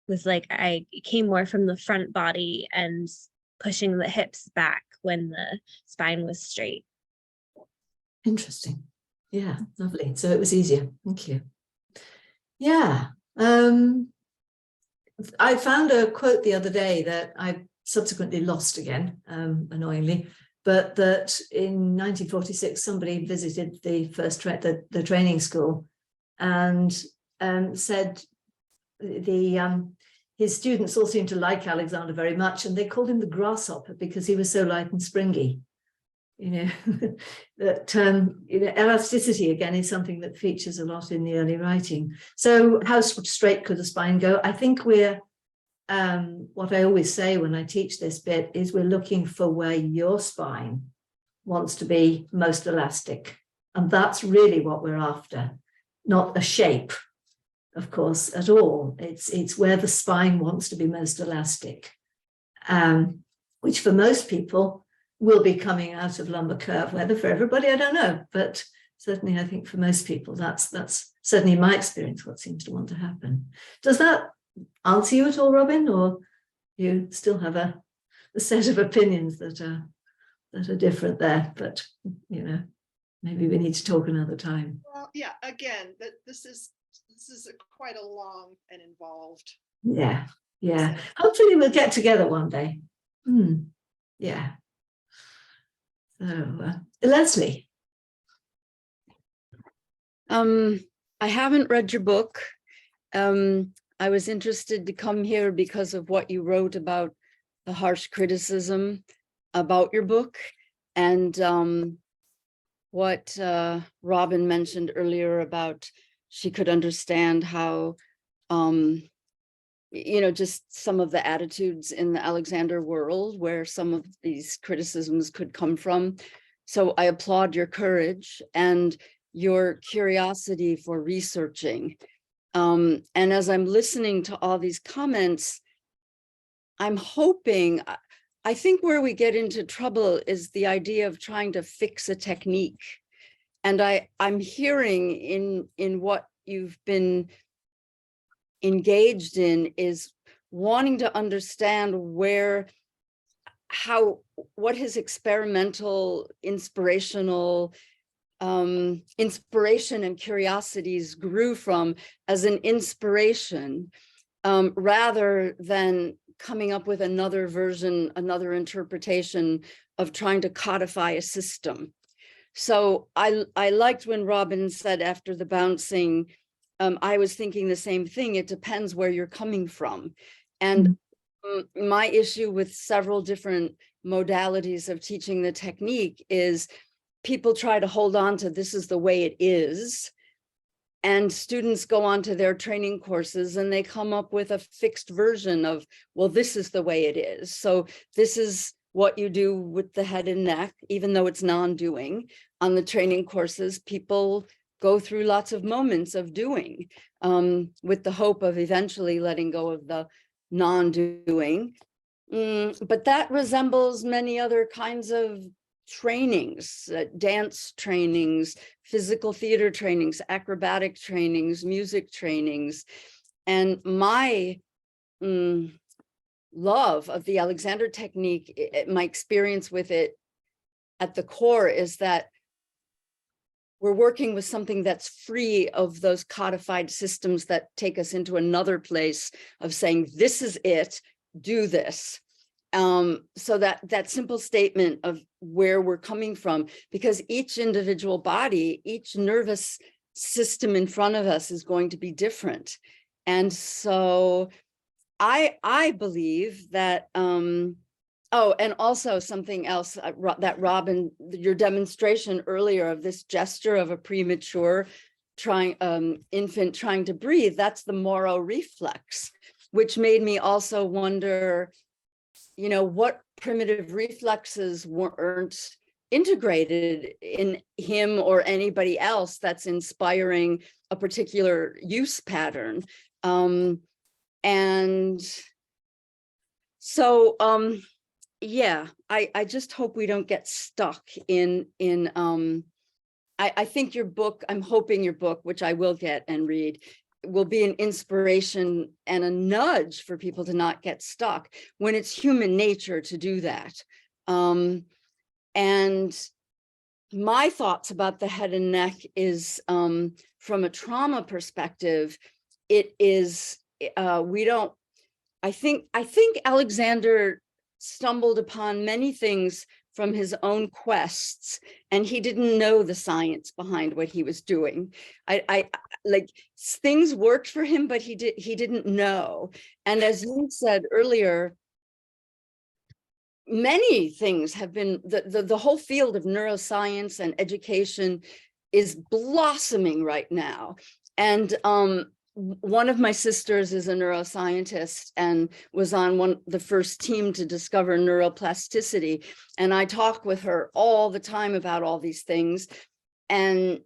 was like I came more from the front body and pushing the hips back when the spine was straight. Interesting. Yeah, lovely. So it was easier. Thank you. Yeah. I found a quote the other day that I subsequently lost again, annoyingly, but that in 1946 somebody visited the first the training school and said his students all seemed to like Alexander very much, and they called him the grasshopper because he was so light and springy. That elasticity again is something that features a lot in the early writing. So how straight could the spine go? I think we're what I always say when I teach this bit is we're looking for where your spine wants to be most elastic, and that's really what we're after, not a shape, of course, at all. It's where the spine wants to be most elastic, which for most people will be coming out of lumbar curve. Whether for everybody, I don't know, but certainly I think for most people, that's certainly my experience, what seems to want to happen. Does that answer you at all, Robin, or you still have a set of opinions that are different there? But maybe we need to talk another time. Well, yeah, again, this is quite a long and involved. Yeah. Hopefully we'll get together one day. Yeah. So, Leslie. I haven't read your book. I was interested to come here because of what you wrote about the harsh criticism about your book, and what Robin mentioned earlier about she could understand how, just some of the attitudes in the Alexander world where some of these criticisms could come from. So I applaud your courage and your curiosity for researching. And as I'm listening to all these comments, I'm hoping, I think where we get into trouble is the idea of trying to fix a technique. And I'm hearing in what you've been engaged in is wanting to understand what his experimental, inspirational, inspiration and curiosities grew from as an inspiration, rather than coming up with another version, another interpretation of trying to codify a system. So I liked when Robin said after the bouncing, I was thinking the same thing. It depends where you're coming from. And my issue with several different modalities of teaching the technique is people try to hold on to this is the way it is. And students go on to their training courses and they come up with a fixed version of, well, this is the way it is. So this is what you do with the head and neck, even though it's non-doing. On the training courses, people go through lots of moments of doing, with the hope of eventually letting go of the non-doing. But that resembles many other kinds of trainings, dance trainings, physical theater trainings, acrobatic trainings, music trainings. And my love of the Alexander technique, my experience with it at the core is that we're working with something that's free of those codified systems that take us into another place of saying, this is it, do this. So that simple statement of where we're coming from, because each individual body, each nervous system in front of us is going to be different. And so I believe that, oh, and also something else that Robin, your demonstration earlier of this gesture of a premature infant trying to breathe, that's the Moro reflex, which made me also wonder, you know, what primitive reflexes weren't integrated in him or anybody else that's inspiring a particular use pattern. And so, yeah, I just hope we don't get stuck in I think your book, I'm hoping your book, which I will get and read, will be an inspiration and a nudge for people to not get stuck when it's human nature to do that. And my thoughts about the head and neck is from a trauma perspective, it is, I think Alexander stumbled upon many things from his own quests, and he didn't know the science behind what he was doing. I like, things worked for him, but he didn't know. And as you said earlier, many things have been, the whole field of neuroscience and education is blossoming right now. And one of my sisters is a neuroscientist and was on the first team to discover neuroplasticity. And I talk with her all the time about all these things. And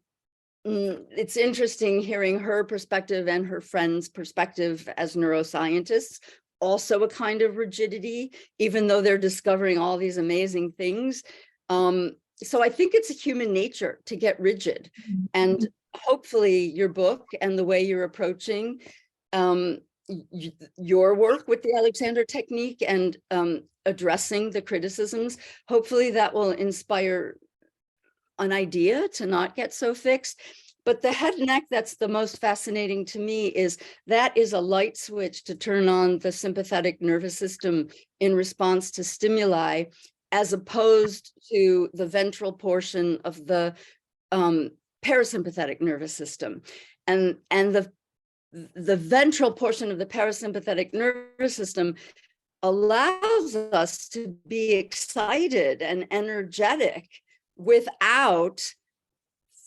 it's interesting hearing her perspective and her friends' perspective as neuroscientists, also a kind of rigidity, even though they're discovering all these amazing things. So I think it's a human nature to get rigid. And hopefully your book and the way you're approaching your work with the Alexander technique and addressing the criticisms, hopefully that will inspire an idea to not get so fixed. But the head and neck that's the most fascinating to me is that is a light switch to turn on the sympathetic nervous system in response to stimuli, as opposed to the ventral portion of the parasympathetic nervous system. And the ventral portion of the parasympathetic nervous system allows us to be excited and energetic without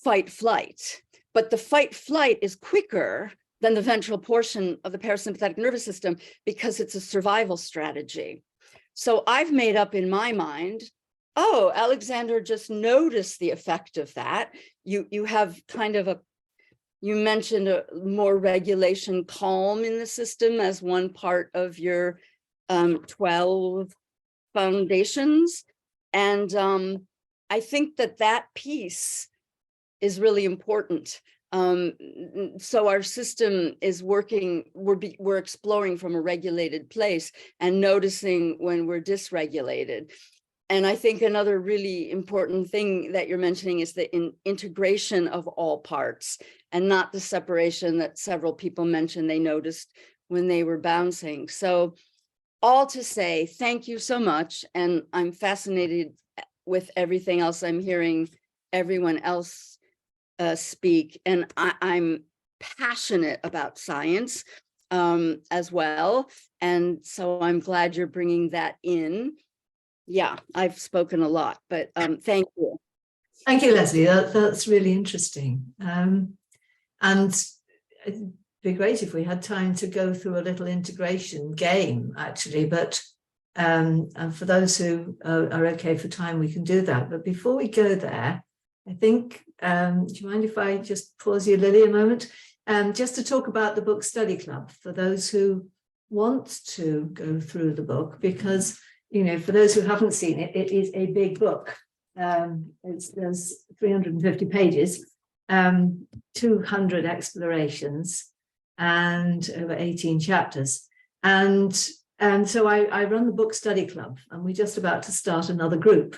fight flight. But the fight flight is quicker than the ventral portion of the parasympathetic nervous system because it's a survival strategy. So I've made up in my mind, oh, Alexander just noticed the effect of that. You have kind of you mentioned a more regulation calm in the system as one part of your 12 foundations. And I think that piece is really important. So our system is working, we're exploring from a regulated place and noticing when we're dysregulated. And I think another really important thing that you're mentioning is the integration of all parts and not the separation that several people mentioned they noticed when they were bouncing. So all to say, thank you so much. And I'm fascinated with everything else I'm hearing everyone else speak. And I'm passionate about science as well. And so I'm glad you're bringing that in. Yeah, I've spoken a lot, but thank you. Thank you, Leslie. That's really interesting. And it'd be great if we had time to go through a little integration game, actually. But and for those who are okay for time, we can do that. But before we go there, I think, do you mind if I just pause you, Lily, a moment? Just to talk about the book study club for those who want to go through the book, because, you know, for those who haven't seen it, it is a big book. There's 350 pages, 200 explorations, and over 18 chapters. And so I run the book study club, and we're just about to start another group,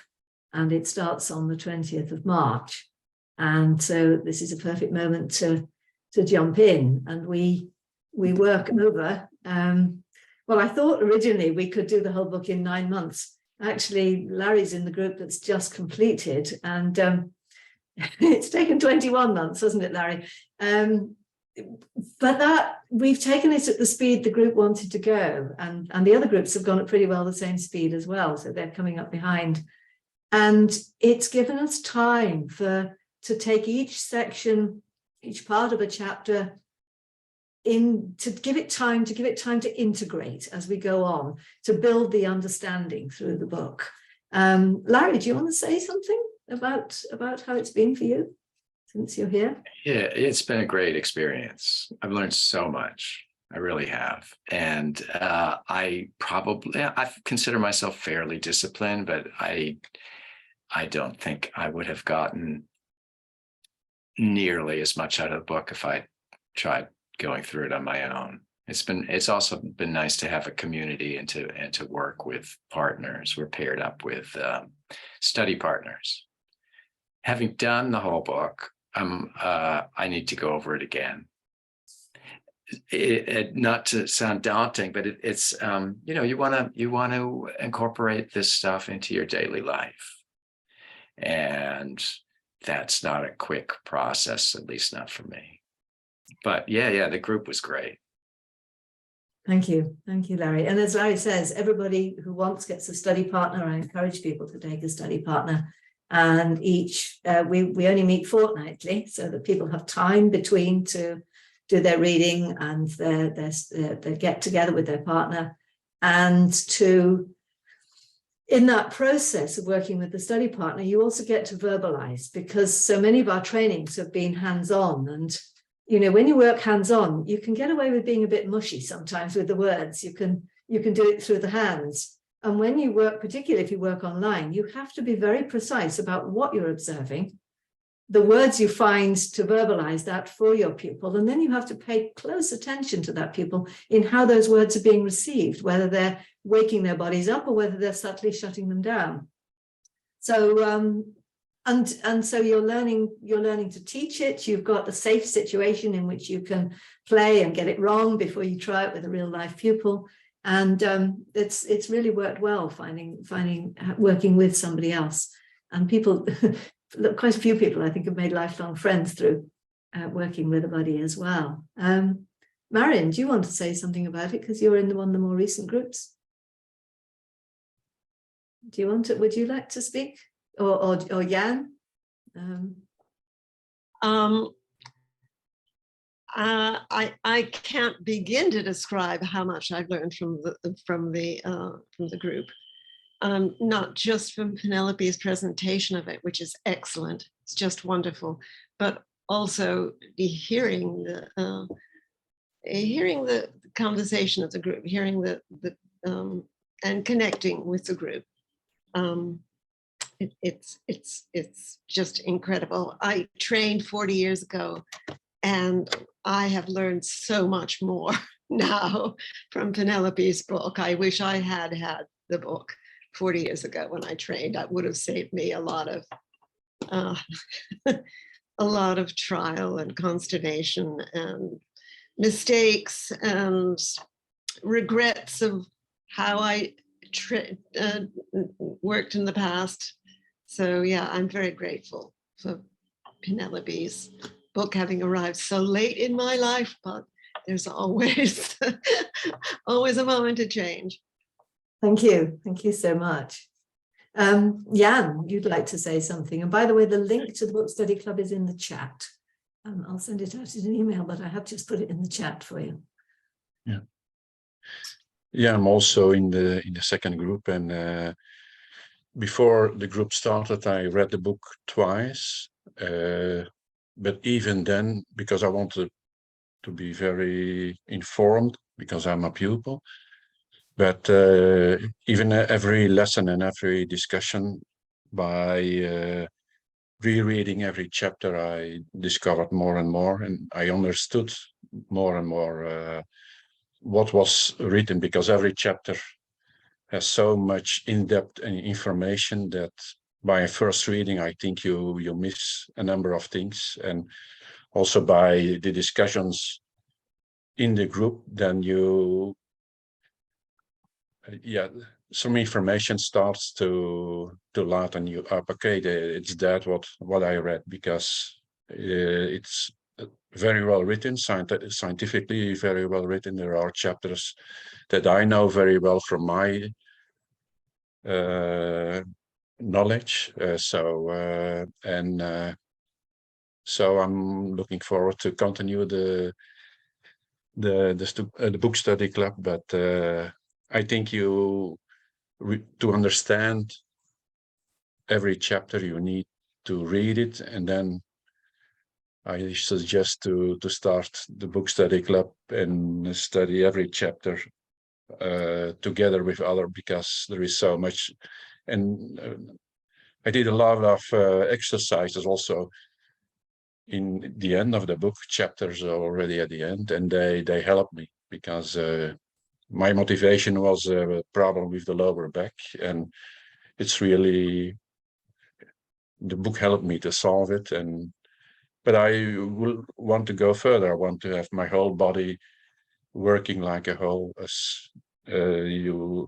and it starts on the 20th of March. And so this is a perfect moment to jump in, and we work over. Well, I thought originally we could do the whole book in 9 months. Actually, Larry's in the group that's just completed, and it's taken 21 months, hasn't it, Larry? But that we've taken it at the speed the group wanted to go, and the other groups have gone at pretty well the same speed as well, so they're coming up behind. And it's given us time to take each section each part of a chapter to give it time to integrate as we go on, to build the understanding through the book. Larry, do you want to say something about how it's been for you since you're here? Yeah, it's been a great experience. I've learned so much. I really have. And I consider myself fairly disciplined, but I don't think I would have gotten nearly as much out of the book if I tried going through it on my own. It's also been nice to have a community and to work with partners. We're paired up with study partners. Having done the whole book, I need to go over it again. Not to sound daunting, but it's you know, you want to incorporate this stuff into your daily life, and that's not a quick process, at least not for me. But yeah, the group was great. Thank you, Larry. And as Larry says, everybody who wants gets a study partner. I encourage people to take a study partner, and each we only meet fortnightly, so that people have time between to do their reading and their get together with their partner, and to, in that process of working with the study partner, you also get to verbalize, because so many of our trainings have been hands-on. And you know, when you work hands-on, you can get away with being a bit mushy sometimes with the words. You can do it through the hands. And when you work, particularly if you work online, you have to be very precise about what you're observing, the words you find to verbalize that for your pupil, and then you have to pay close attention to that pupil in how those words are being received, whether they're waking their bodies up or whether they're subtly shutting them down. So and so you're learning to teach it. You've got a safe situation in which you can play and get it wrong before you try it with a real life pupil. And it's really worked well working with somebody else. And people, quite a few people, I think, have made lifelong friends through working with a buddy as well. Marion, do you want to say something about it, because you're in one of the more recent groups? Would you like to speak? Or Jan? I can't begin to describe how much I've learned from the group. Not just from Penelope's presentation of it, which is excellent. It's just wonderful, but also hearing the conversation of the group, hearing and connecting with the group. It's just incredible. I trained 40 years ago, and I have learned so much more now from Penelope's book. I wish I had the book 40 years ago when I trained. That would have saved me a lot of trial and consternation and mistakes and regrets of how I worked in the past. So yeah, I'm very grateful for Penelope's book having arrived so late in my life, but there's always always a moment to change. Thank you so much. Jan, you'd like to say something. And by the way, the link to the Book Study Club is in the chat. I'll send it out in an email, but I have just put it in the chat for you. Yeah, I'm also in the second group, and before the group started, I read the book twice. But even then, because I wanted to be very informed, because I'm a pupil. But even every lesson and every discussion, by rereading every chapter, I discovered more and more, and I understood more and more what was written, because every chapter has so much in-depth information that by first reading, I think you miss a number of things. And also by the discussions in the group, then some information starts to lighten you up. Okay, it's that what I read, because it's very well written, scientifically very well written. There are chapters that I know very well from my knowledge. So I'm looking forward to continue the book study club, but I think to understand every chapter you need to read it, and then I suggest to start the book study club and study every chapter together with other, because there is so much. And I did a lot of exercises also in the end of the book. Chapters are already at the end, and they helped me, because my motivation was a problem with the lower back, and it's really, the book helped me to solve it. But I will want to go further. I want to have my whole body working like a whole, as you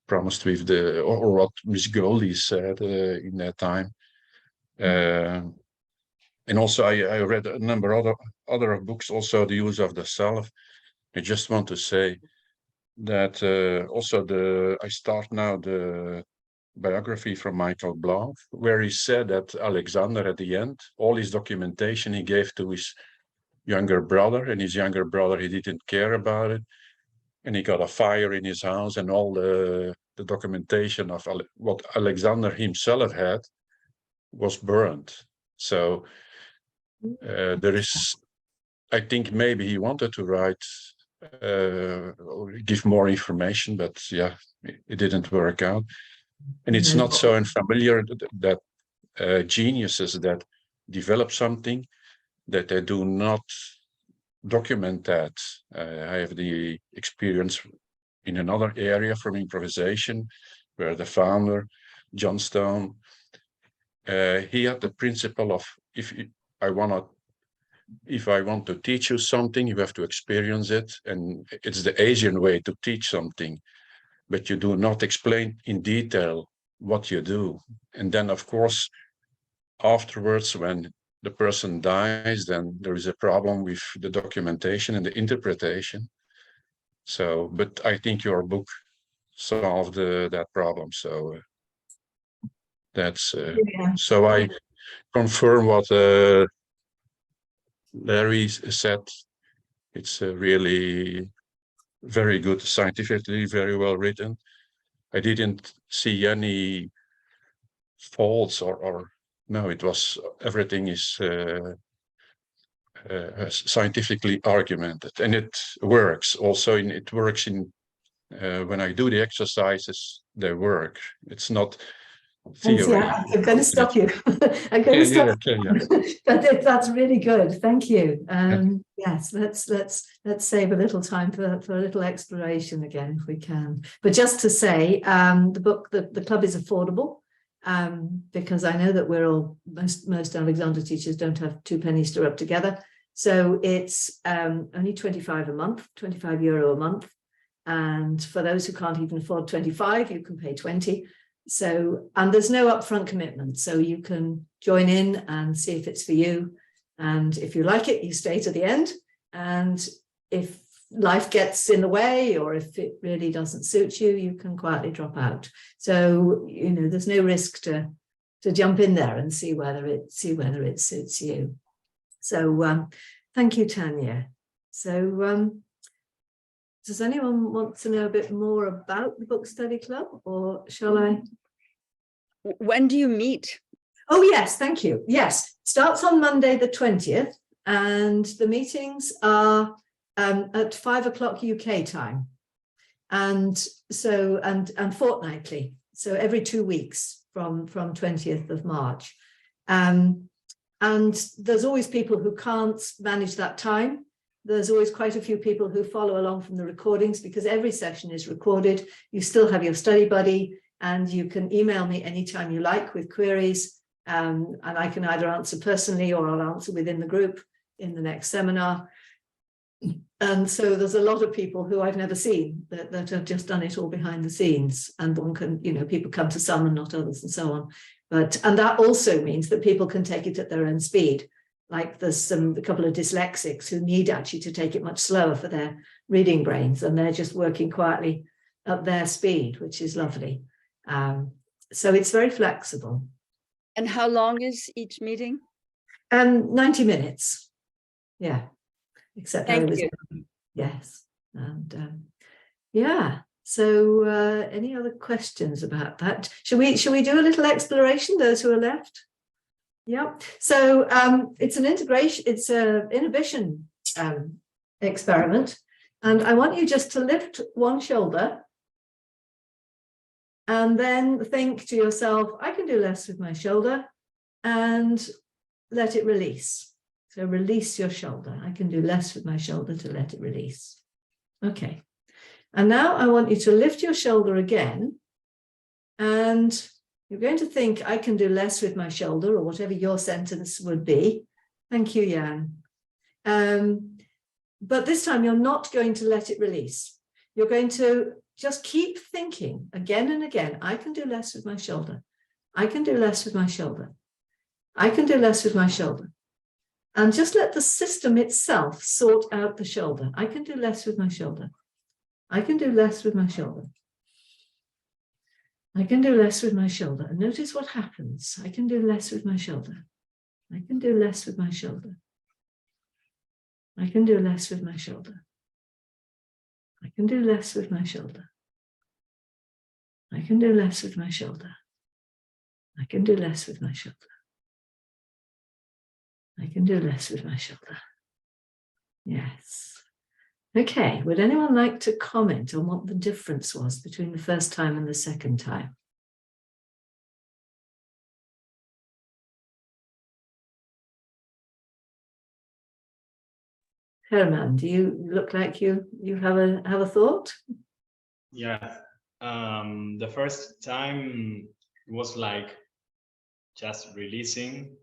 promised with or what Miss Goldie said in that time. And also I read a number of other books, also The Use of the Self. I just want to say that also I start now the biography from Michael Blanc, where he said that Alexander, at the end, all his documentation he gave to his younger brother, and his younger brother, he didn't care about it, and he got a fire in his house, and all the documentation of what Alexander himself had was burned. So there is, I think maybe he wanted to write, give more information, but yeah, it didn't work out. And it's not so unfamiliar that geniuses that develop something, that they do not document that. I have the experience in another area from improvisation, where the founder, John Stone, he had the principle of, if I want to teach you something, you have to experience it. And it's the Asian way to teach something, but you do not explain in detail what you do. And then, of course, afterwards, when the person dies, then there is a problem with the documentation and the interpretation. So, but I think your book solved that problem. So that's so I confirm what Larry said. It's really very good, scientifically very well written. I didn't see any faults or no, it was, everything is scientifically argumented, and it works also. It works in when I do the exercises, they work. It's not theory. I'm going to stop you. I'm going to stop. But that's really good. Thank you. Yes, let's save a little time for a little exploration again, if we can. But just to say, the book, the club is affordable, because I know that we're all, most Alexander teachers don't have 2 pennies to rub together. So it's only €25 a month, €25 a month. And for those who can't even afford 25, you can pay 20. So, and there's no upfront commitment. So you can join in and see if it's for you. And if you like it, you stay to the end. And if life gets in the way, or if it really doesn't suit you, you can quietly drop out. So, you know, there's no risk to jump in there and see whether it suits you. So thank you, Tanya. So does anyone want to know a bit more about the Book Study Club, or shall I? When do you meet? Oh, yes, thank you. Yes, starts on Monday the 20th, and the meetings are at 5 o'clock UK time. And so, and fortnightly, so every 2 weeks from 20th of March. And there's always people who can't manage that time. There's always quite a few people who follow along from the recordings, because every session is recorded. You still have your study buddy, and you can email me anytime you like with queries. And I can either answer personally, or I'll answer within the group in the next seminar. And so there's a lot of people who I've never seen that have just done it all behind the scenes. And one can, you know, people come to some and not others, and so on. And that also means that people can take it at their own speed. Like there's a couple of dyslexics who need actually to take it much slower for their reading brains, and they're just working quietly at their speed, which is lovely. So it's very flexible. And how long is each meeting? 90 minutes. Yeah. Except I Thank was, you. yes. And yeah. So any other questions about that? Shall we do a little exploration, those who are left? Yeah. So it's an integration, it's an inhibition experiment. And I want you just to lift one shoulder and then think to yourself, I can do less with my shoulder, and let it release. So release your shoulder. I can do less with my shoulder to let it release. Okay. And now I want you to lift your shoulder again, and you're going to think, I can do less with my shoulder, or whatever your sentence would be. Thank you, Jan. But this time you're not going to let it release. You're going to just keep thinking again and again, I can do less with my shoulder. I can do less with my shoulder. I can do less with my shoulder. And just let the system itself sort out the shoulder. I can do less with my shoulder. I can do less with my shoulder. I can do less with my shoulder. And notice what happens. I can do less with my shoulder. I can do less with my shoulder. I can do less with my shoulder. I can do less with my shoulder. I can do less with my shoulder. I can do less with my shoulder. I can do less with my shoulder. Yes. Okay, would anyone like to comment on what the difference was between the first time and the second time? Herman, do you look like you have a thought? Yeah, the first time was like just releasing,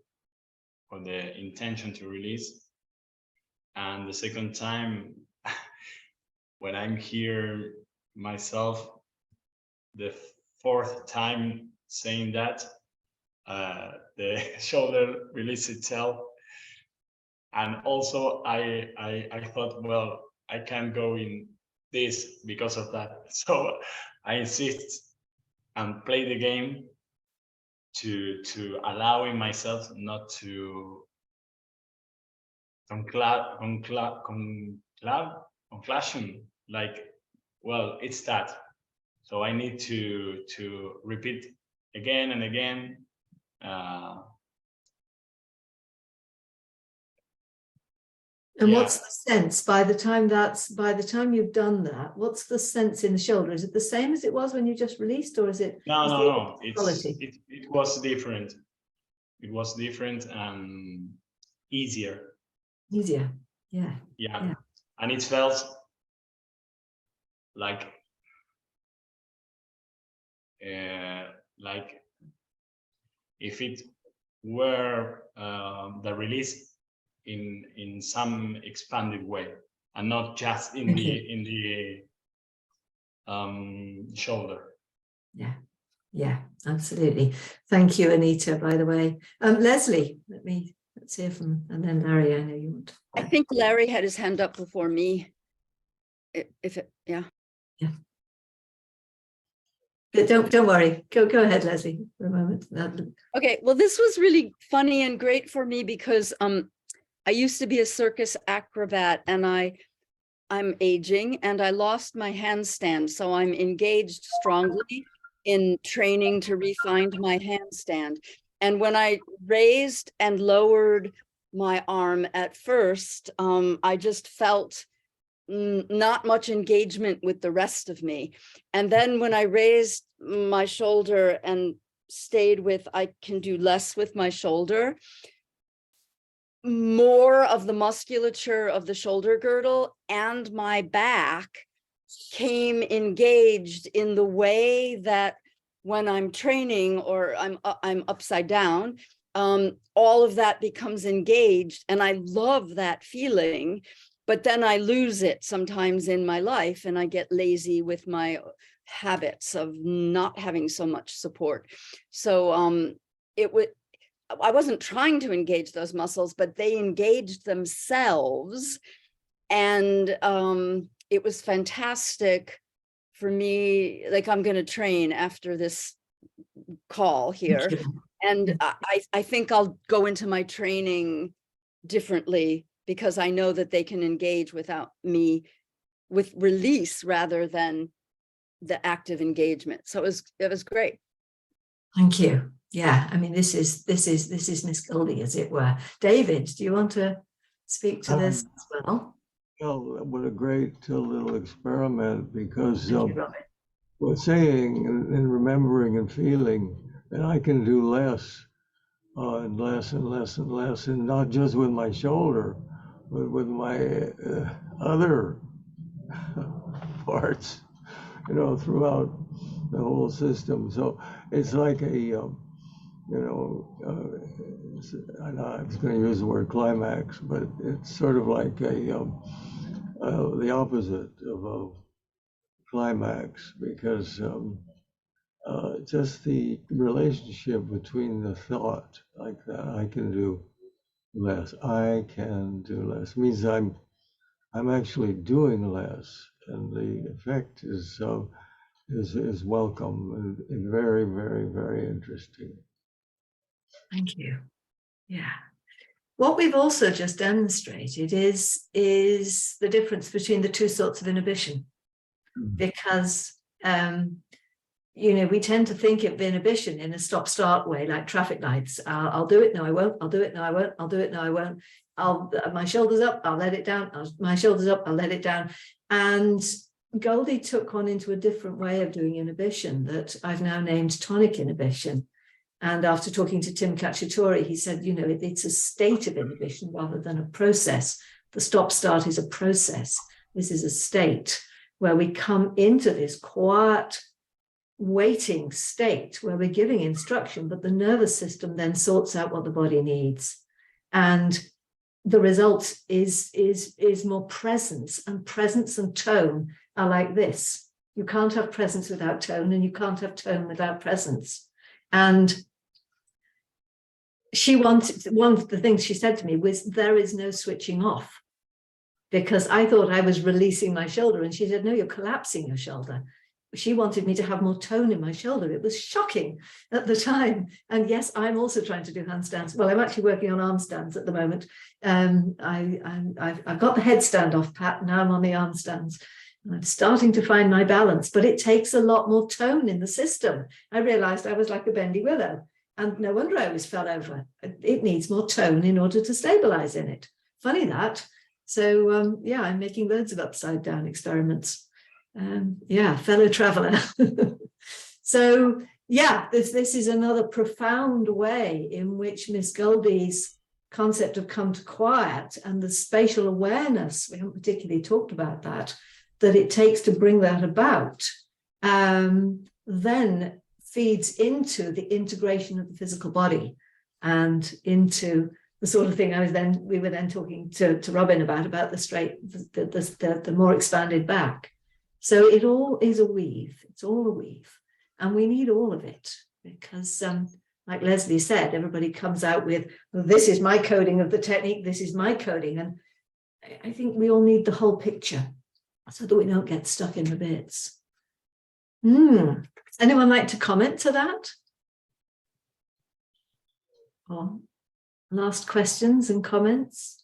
or the intention to release, and the second time, when I'm here myself, the fourth time saying that, the shoulder released itself. And also I thought, well, I can't go in this because of that. So I insist and play the game to allowing myself not to conclusion, like, well, it's that. So I need to repeat again and again. And what's the sense by the time you've done that? What's the sense in the shoulder? Is it the same as it was when you just released, or is it? No. It was different. It was different and easier. Easier, yeah. Yeah. And it felt like if it were the release in some expanded way, and not just in the shoulder. Yeah, absolutely. Thank you, Anita, by the way. Leslie, let's hear from, and then Larry, I know you want. I think Larry had his hand up before me. Yeah. Don't worry. Go ahead, Leslie, for a moment. Okay, well, this was really funny and great for me because I used to be a circus acrobat, and I'm aging, and I lost my handstand. So I'm engaged strongly in training to refine my handstand. And when I raised and lowered my arm at first, I just felt not much engagement with the rest of me. And then when I raised my shoulder and stayed with, I can do less with my shoulder, more of the musculature of the shoulder girdle and my back came engaged in the way that when I'm training or I'm upside down, all of that becomes engaged. And I love that feeling, but then I lose it sometimes in my life, and I get lazy with my habits of not having so much support. So I wasn't trying to engage those muscles, but they engaged themselves. And it was fantastic for me. Like, I'm going to train after this call here. And I think I'll go into my training differently because I know that they can engage without me, with release rather than the active engagement. So it was great. Thank you. Yeah, I mean, this is Miss Goldie, as it were. David, do you want to speak to this as well? Well, what a great little experiment, because Thank you, Robin. we're saying and remembering and feeling that I can do less and less and less and less, and not just with my shoulder, but with my other parts, you know, throughout the whole system. So it's like a, I know I was going to use the word climax, but it's sort of like the opposite of a climax, because just the relationship between the thought, like that, I can do less, I can do less, means I'm actually doing less, and the effect is welcome and very, very, very interesting. Thank you. Yeah. What we've also just demonstrated is the difference between the two sorts of inhibition, because we tend to think of inhibition in a stop-start way, like traffic lights. I'll do it, no, I won't. I'll do it, no, I won't. I'll do it, no, I won't. My shoulders up, I'll let it down. My shoulders up, I'll let it down. And Goldie took one into a different way of doing inhibition that I've now named tonic inhibition. And after talking to Tim Cacciatore, he said, it's a state of inhibition rather than a process. The stop-start is a process. This is a state where we come into this quiet, waiting state where we're giving instruction, but the nervous system then sorts out what the body needs. And the result is more presence, and presence and tone are like this. You can't have presence without tone, and you can't have tone without presence. And one of the things she said to me was, there is no switching off, because I thought I was releasing my shoulder, and she said, no, you're collapsing your shoulder. She wanted me to have more tone in my shoulder. It was shocking at the time. And yes, I'm also trying to do handstands. Well, I'm actually working on arm stands at the moment. I've got the headstand off pat, now I'm on the arm stands. And I'm starting to find my balance, but it takes a lot more tone in the system. I realized I was like a bendy willow, and no wonder I always fell over. It needs more tone in order to stabilize in it. Funny that. So yeah, I'm making loads of upside down experiments. Fellow traveler. So yeah, this is another profound way in which Miss Goldie's concept of come to quiet and the spatial awareness, we haven't particularly talked about that it takes to bring that about, then feeds into the integration of the physical body and into the sort of thing we were then talking to Robin about the more expanded back. So it all is a weave. It's all a weave, and we need all of it, because like Leslie said, everybody comes out with, well, this is my coding of the technique, this is my coding. And I think we all need the whole picture so that we don't get stuck in the bits. Anyone like to comment to that? Or last questions and comments?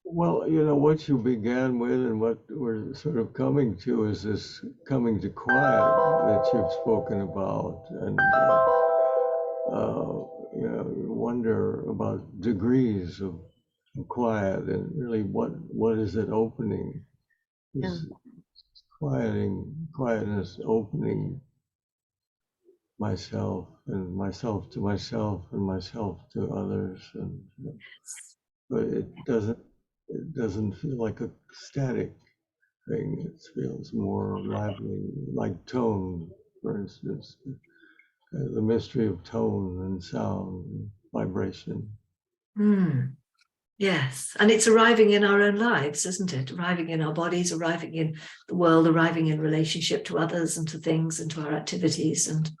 Well, what you began with and what we're sort of coming to is this coming to quiet that you've spoken about, and wonder about degrees of quiet, and really what is it opening? Is quietness opening myself and myself to myself and myself to others, and but it doesn't feel like a static thing. It feels more lively, like tone, for instance, the mystery of tone and sound and vibration. Yes, and it's arriving in our own lives, isn't it? Arriving in our bodies, arriving in the world, arriving in relationship to others and to things and to our activities, and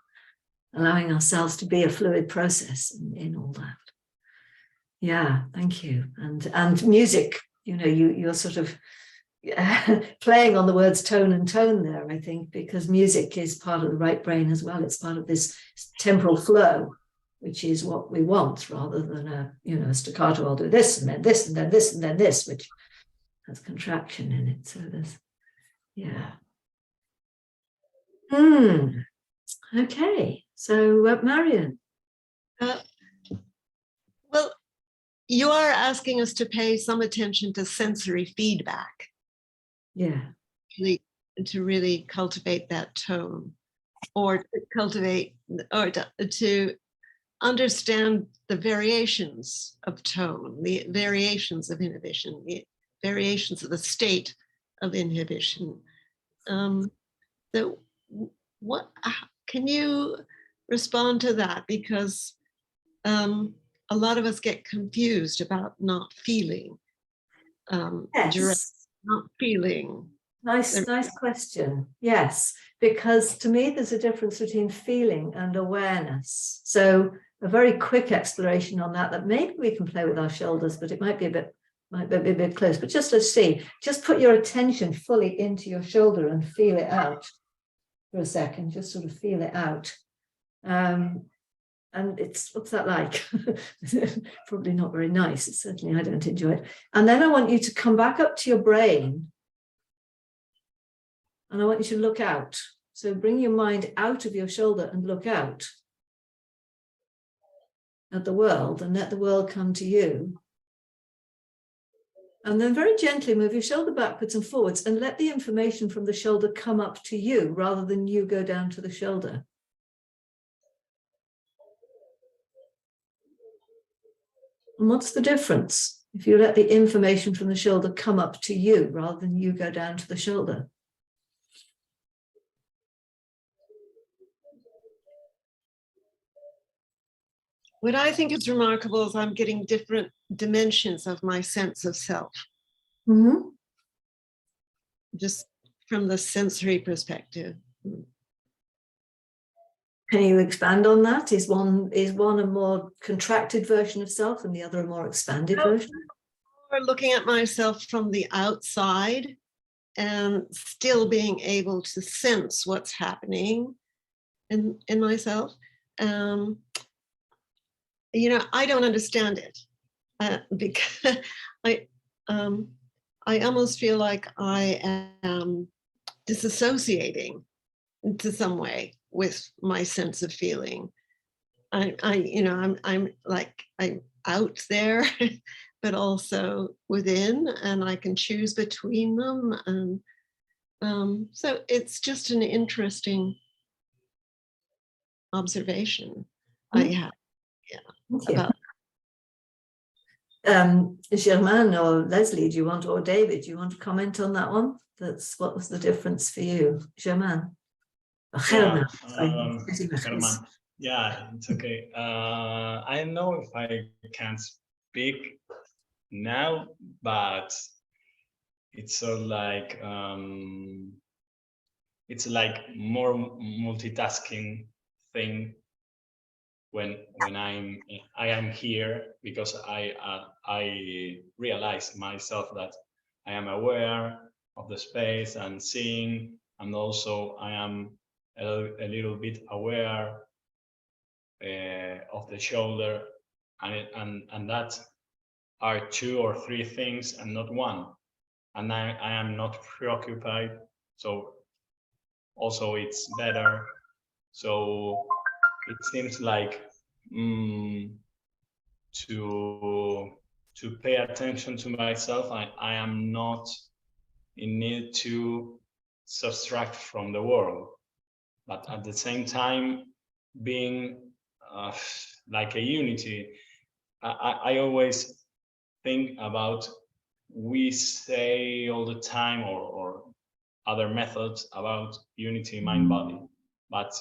allowing ourselves to be a fluid process in all that. Yeah, thank you. And music, you're sort of, playing on the words tone and tone there, I think, because music is part of the right brain as well. It's part of this temporal flow, which is what we want, rather than a staccato. I'll do this and then this and then this and then this, which has contraction in it. So there's, yeah. Okay. So Marion. Well, you are asking us to pay some attention to sensory feedback. Yeah. To really cultivate that tone, or to cultivate, or to understand the variations of tone, the variations of inhibition, the variations of the state of inhibition. So what can you respond to that? Because a lot of us get confused about not feeling. Yes. Not feeling. Nice question. Yes, because to me, there's a difference between feeling and awareness. So a very quick exploration on that maybe we can play with our shoulders, but it might be a bit close. But just let's see. Just put your attention fully into your shoulder and feel it out for a second. Just sort of feel it out. And what's that like? Probably not very nice. Certainly I don't enjoy it. And then I want you to come back up to your brain. And I want you to look out. So bring your mind out of your shoulder and look out at the world, and let the world come to you. And then very gently move your shoulder backwards and forwards and let the information from the shoulder come up to you rather than you go down to the shoulder. And what's the difference if you let the information from the shoulder come up to you rather than you go down to the shoulder? What I think is remarkable is I'm getting different dimensions of my sense of self. Mm-hmm. Just from the sensory perspective. Can you expand on that? Is one a more contracted version of self and the other a more expanded version? Or looking at myself from the outside and still being able to sense what's happening in myself. I don't understand it because I almost feel like I am disassociating into some way with my sense of feeling. I'm out there, but also within, and I can choose between them. And so it's just an interesting observation I have. Yeah. Germain or Leslie, or David, do you want to comment on that one? What was the difference for you, Germain? Germain. Yeah, it's okay. I don't know if I can speak now, but it's like it's like more multitasking thing when I am here, because I realize myself that I am aware of the space and seeing, and also I am a little bit aware of the shoulder, and that are 2 or 3 things and not one, and I am not preoccupied, so also it's better. So it seems like to pay attention to myself, I am not in need to subtract from the world, but at the same time being like a unity. I always think about, we say all the time, or other methods about unity mind body, but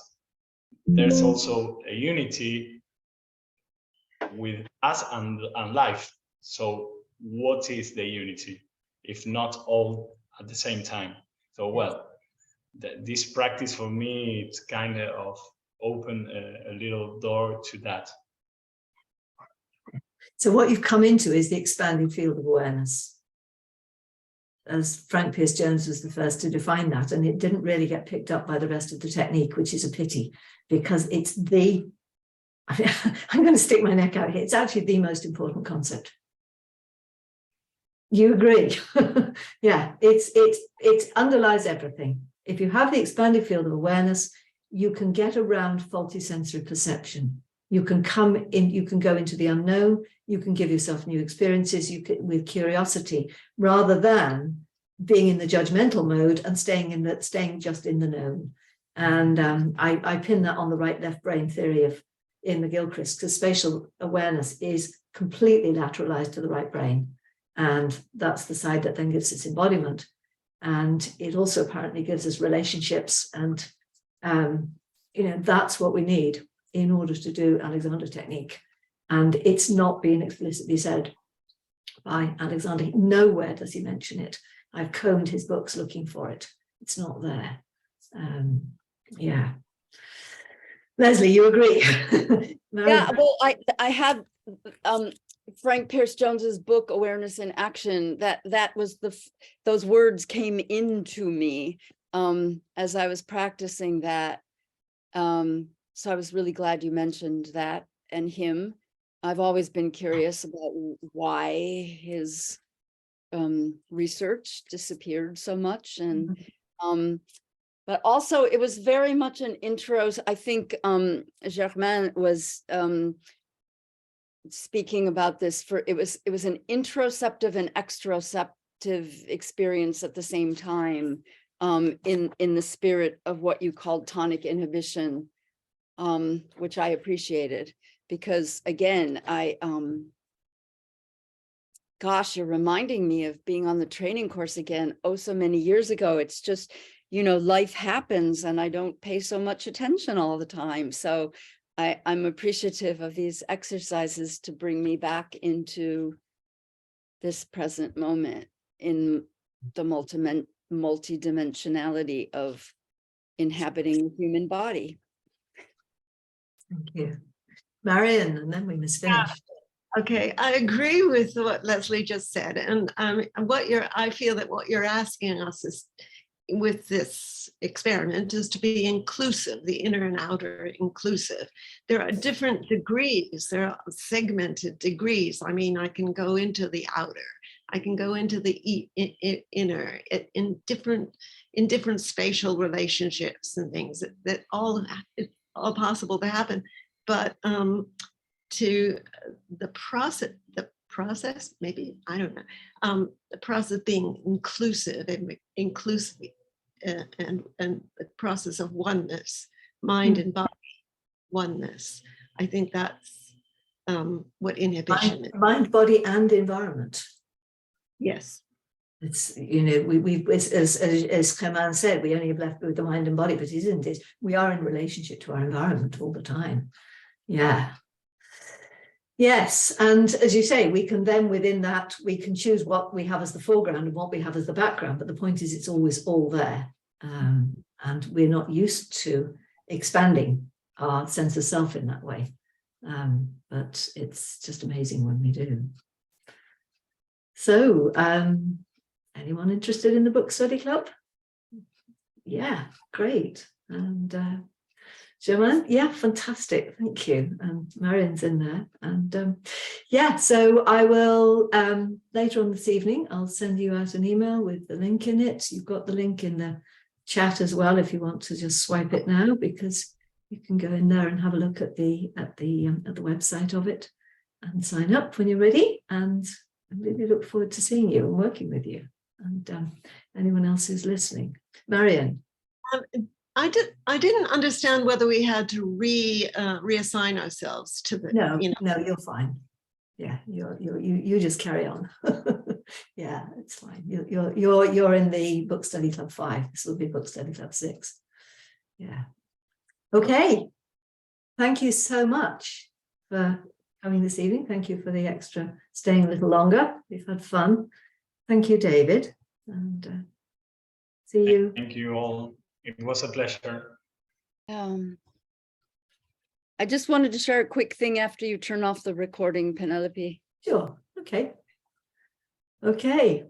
there's also a unity with us and life. So what is the unity if not all at the same time? So well, this practice for me, it's kind of open a little door to that. So what you've come into is the expanded field of awareness. as Frank Pierce Jones was the first to define that, and it didn't really get picked up by the rest of the technique, which is a pity, because it's I'm going to stick my neck out here. It's actually the most important concept. You agree? Yeah, it underlies everything. If you have the expanded field of awareness, you can get around faulty sensory perception. You can come in, you can go into the unknown, you can give yourself new experiences with curiosity, rather than being in the judgmental mode and staying just in the known. And I pin that on the right-left brain theory of in McGilchrist, because spatial awareness is completely lateralized to the right brain. And that's the side that then gives its embodiment. And it also apparently gives us relationships. And, that's what we need in order to do Alexander technique. And it's not being explicitly said by Alexander. Nowhere does he mention it. I've combed his books looking for it. It's not there. Yeah. Leslie, you agree? Yeah, well, I had Frank Pierce Jones's book Awareness in Action. That was those words came into me as I was practicing that. So I was really glad you mentioned that and him. I've always been curious about why his research disappeared so much, and but also it was very much an intro. I think Germain was speaking about this. It was an introceptive and extroceptive experience at the same time, in the spirit of what you called tonic inhibition, which I appreciated, because again, gosh, you're reminding me of being on the training course again, oh, so many years ago. It's just, life happens and I don't pay so much attention all the time. So I'm appreciative of these exercises to bring me back into this present moment in the multidimensionality of inhabiting the human body. Thank you. Marion, and then we must finish. Okay, I agree with what Leslie just said, and I feel that what you're asking us is, with this experiment, is to be inclusive, the inner and outer inclusive. There are different degrees, there are segmented degrees. I mean, I can go into the outer, I can go into the inner, in different spatial relationships and things that it's all possible to happen, but to the process, maybe, I don't know, the process being inclusive and the process of oneness, mind and body oneness. I think that's what inhibition is. Mind, body, and environment. Yes. It's, we as Clement said, we only have left with the mind and body, but it isn't it? We are in relationship to our environment all the time. Yeah. Yes, and as you say, we can then within that, we can choose what we have as the foreground and what we have as the background, but the point is it's always all there. And we're not used to expanding our sense of self in that way. But it's just amazing when we do. So, anyone interested in the book study club? Yeah, great. And Joanne, yeah, fantastic. Thank you. And Marion's in there. And yeah, so I will later on this evening, I'll send you out an email with the link in it. You've got the link in the chat as well if you want to just swipe it now, because you can go in there and have a look at the website of it and sign up when you're ready. And I really look forward to seeing you and working with you, and anyone else who's listening. Marion. I didn't understand whether we had to reassign ourselves to the. No, no, you're fine. Yeah, you just carry on. Yeah, it's fine. You're in the book study club 5. This will be book study club 6. Yeah. Okay. Thank you so much for coming this evening. Thank you for the extra staying a little longer. We've had fun. Thank you, David. And see you. Thank you all. It was a pleasure. I just wanted to share a quick thing after you turn off the recording, Penelope. Sure. Okay. Okay.